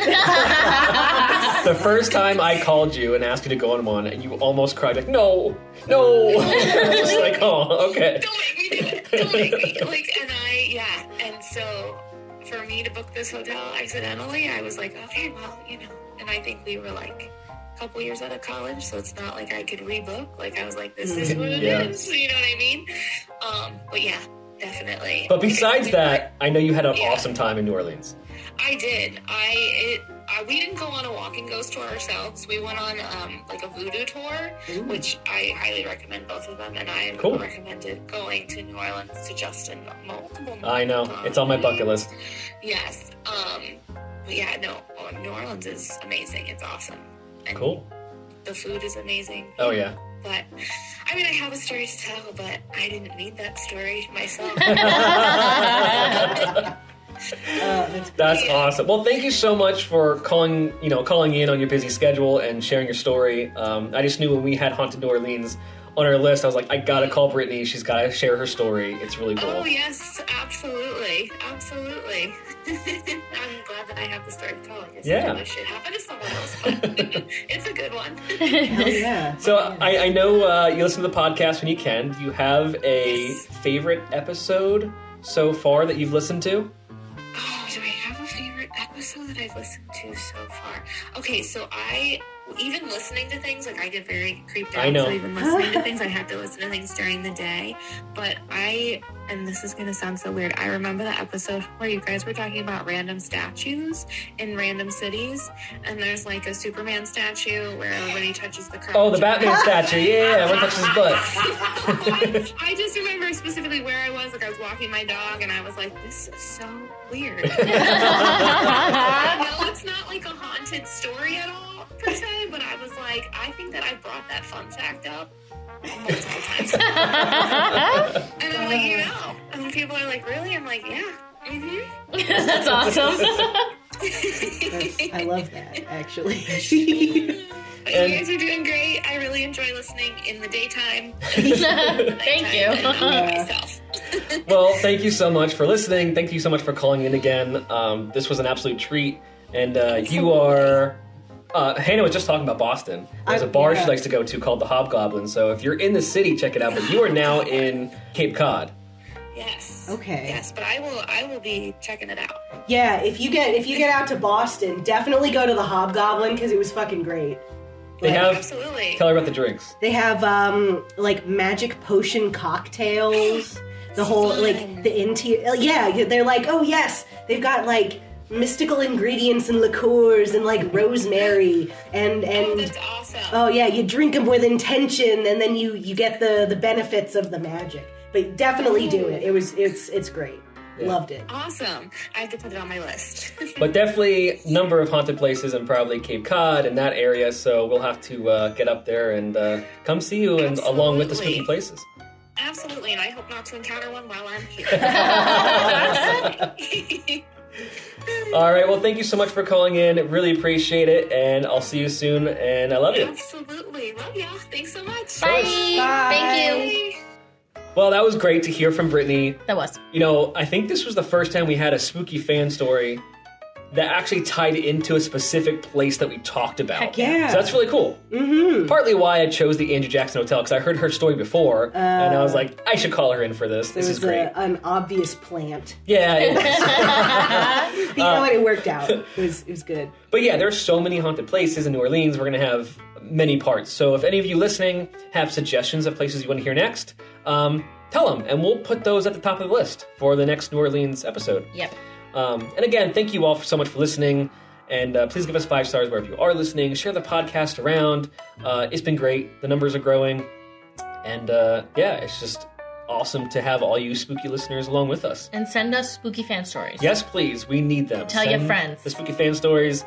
The first time I called you and asked you to go on one, and you almost cried, like, no. Just like, oh, okay. Don't make me do it. Don't make me. Like, and so for me to book this hotel accidentally, I was like, okay, well, you know. And I think we were like couple years out of college, so it's not like I could rebook. Like, I was like, this is what it is. You know what I mean? But yeah, definitely. But besides that, I know you had an awesome time in New Orleans. I did. We didn't go on a walking ghost tour ourselves. We went on like a voodoo tour, which I highly recommend both of them, and I recommended going to New Orleans to Justin multiple I know. It's on my bucket list. Yes. But yeah, no, New Orleans is amazing. It's awesome. And cool. The food is amazing. Oh, yeah. But, I mean, I have a story to tell, but I didn't need that story myself. That's awesome. Well, thank you so much for calling in on your busy schedule and sharing your story. I just knew when we had Haunted New Orleans on our list, I was like, I gotta call Brittany. She's gotta share her story. It's really cool. Oh, yes, absolutely. Absolutely. I'm glad that I have the story to tell. I guess this shit happened to someone else. It's a good one. Hell yeah. So I know you listen to the podcast when you can. Do you have a favorite episode so far that you've listened to? Oh, do I have a favorite episode that I've listened to so far? Okay, so even listening to things, like I get very creeped out. I know. So even listening to things, I have to listen to things during the day. But and this is going to sound so weird, I remember the episode where you guys were talking about random statues in random cities. And there's like a Superman statue where when he touches the crown. Oh, the Batman statue. Yeah, everyone touches his butt. I just remember specifically where I was. Like I was walking my dog and I was like, this is so weird. No, it's not like a haunted story at all, per se, but I was like, I think that I brought that fun fact up multiple times. And I'm like, and when people are like, really? I'm like, yeah. Mm-hmm. That's awesome. I love that, actually. You guys are doing great. I really enjoy listening in the daytime. Thank you. Myself. Well, thank you so much for listening. Thank you so much for calling in again. This was an absolute treat. And you are... Hannah was just talking about Boston. There's a bar she likes to go to called the Hobgoblin. So if you're in the city, check it out. But you are now in Cape Cod. Yes. Okay. Yes, but I will be checking it out. Yeah, if you get out to Boston, definitely go to the Hobgoblin because it was fucking great. They have. Absolutely. Tell her about the drinks. They have like magic potion cocktails. The whole like the interior. Yeah, they're like, oh yes, they've got like mystical ingredients and liqueurs and like rosemary and that's awesome. Oh yeah, you drink them with intention and then you get the benefits of the magic. But definitely do it. It's great. Yeah. Loved it. Awesome. I have to put it on my list. But definitely number of haunted places and probably Cape Cod and that area. So we'll have to get up there and come see you and along with the spooky places. Absolutely, and I hope not to encounter one while I'm here. All right, well, thank you so much for calling in. Really appreciate it, and I'll see you soon, and I love you. Absolutely. Love ya. Thanks so much. Bye. Bye. Thank you. Well, that was great to hear from Brittany. That was. You know, I think this was the first time we had a spooky fan story that actually tied into a specific place that we talked about. Heck yeah. So that's really cool. Mm-hmm. Partly why I chose the Andrew Jackson Hotel, because I heard her story before, and I was like, I should call her in for this. This is great. An obvious plant. Yeah, it was. You know what? It worked out. It was good. But yeah, there's so many haunted places in New Orleans. We're going to have many parts. So if any of you listening have suggestions of places you want to hear next, tell them, and we'll put those at the top of the list for the next New Orleans episode. Yep. And again, thank you all so much for listening. And please give us 5 stars wherever you are listening. Share the podcast around. It's been great. The numbers are growing. And yeah, it's just awesome to have all you spooky listeners along with us. And send us spooky fan stories. Yes, please. We need them. Tell your friends. The spooky fan stories.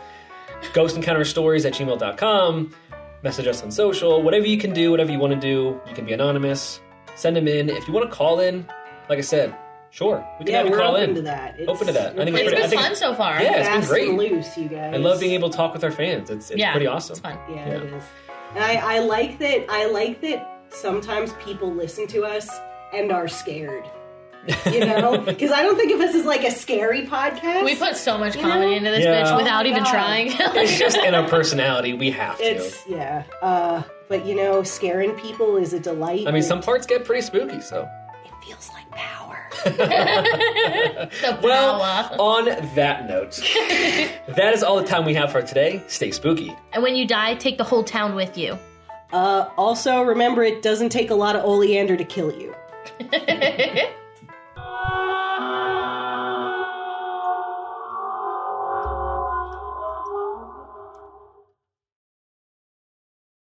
GhostEncountersStories@gmail.com. Message us on social. Whatever you can do, whatever you want to do. You can be anonymous. Send them in. If you want to call in, like I said, sure, we can have you we're call open in. to that. Open to that. I think It's pretty, been fun so far. Yeah, it's been Fast great. and loose, you guys. I love being able to talk with our fans. It's pretty awesome. It's fun. Yeah, it is. And I like that. I like that sometimes people listen to us and are scared. You know, because I don't think of us as like a scary podcast. We put so much comedy into this bitch without even trying. It's just in our personality. We have to. But you know, scaring people is a delight. I mean, some parts get pretty spooky, so. It feels like power. Well, on that note, that is all the time we have for today. Stay spooky. And when you die, take the whole town with you. Also, remember, it doesn't take a lot of oleander to kill you.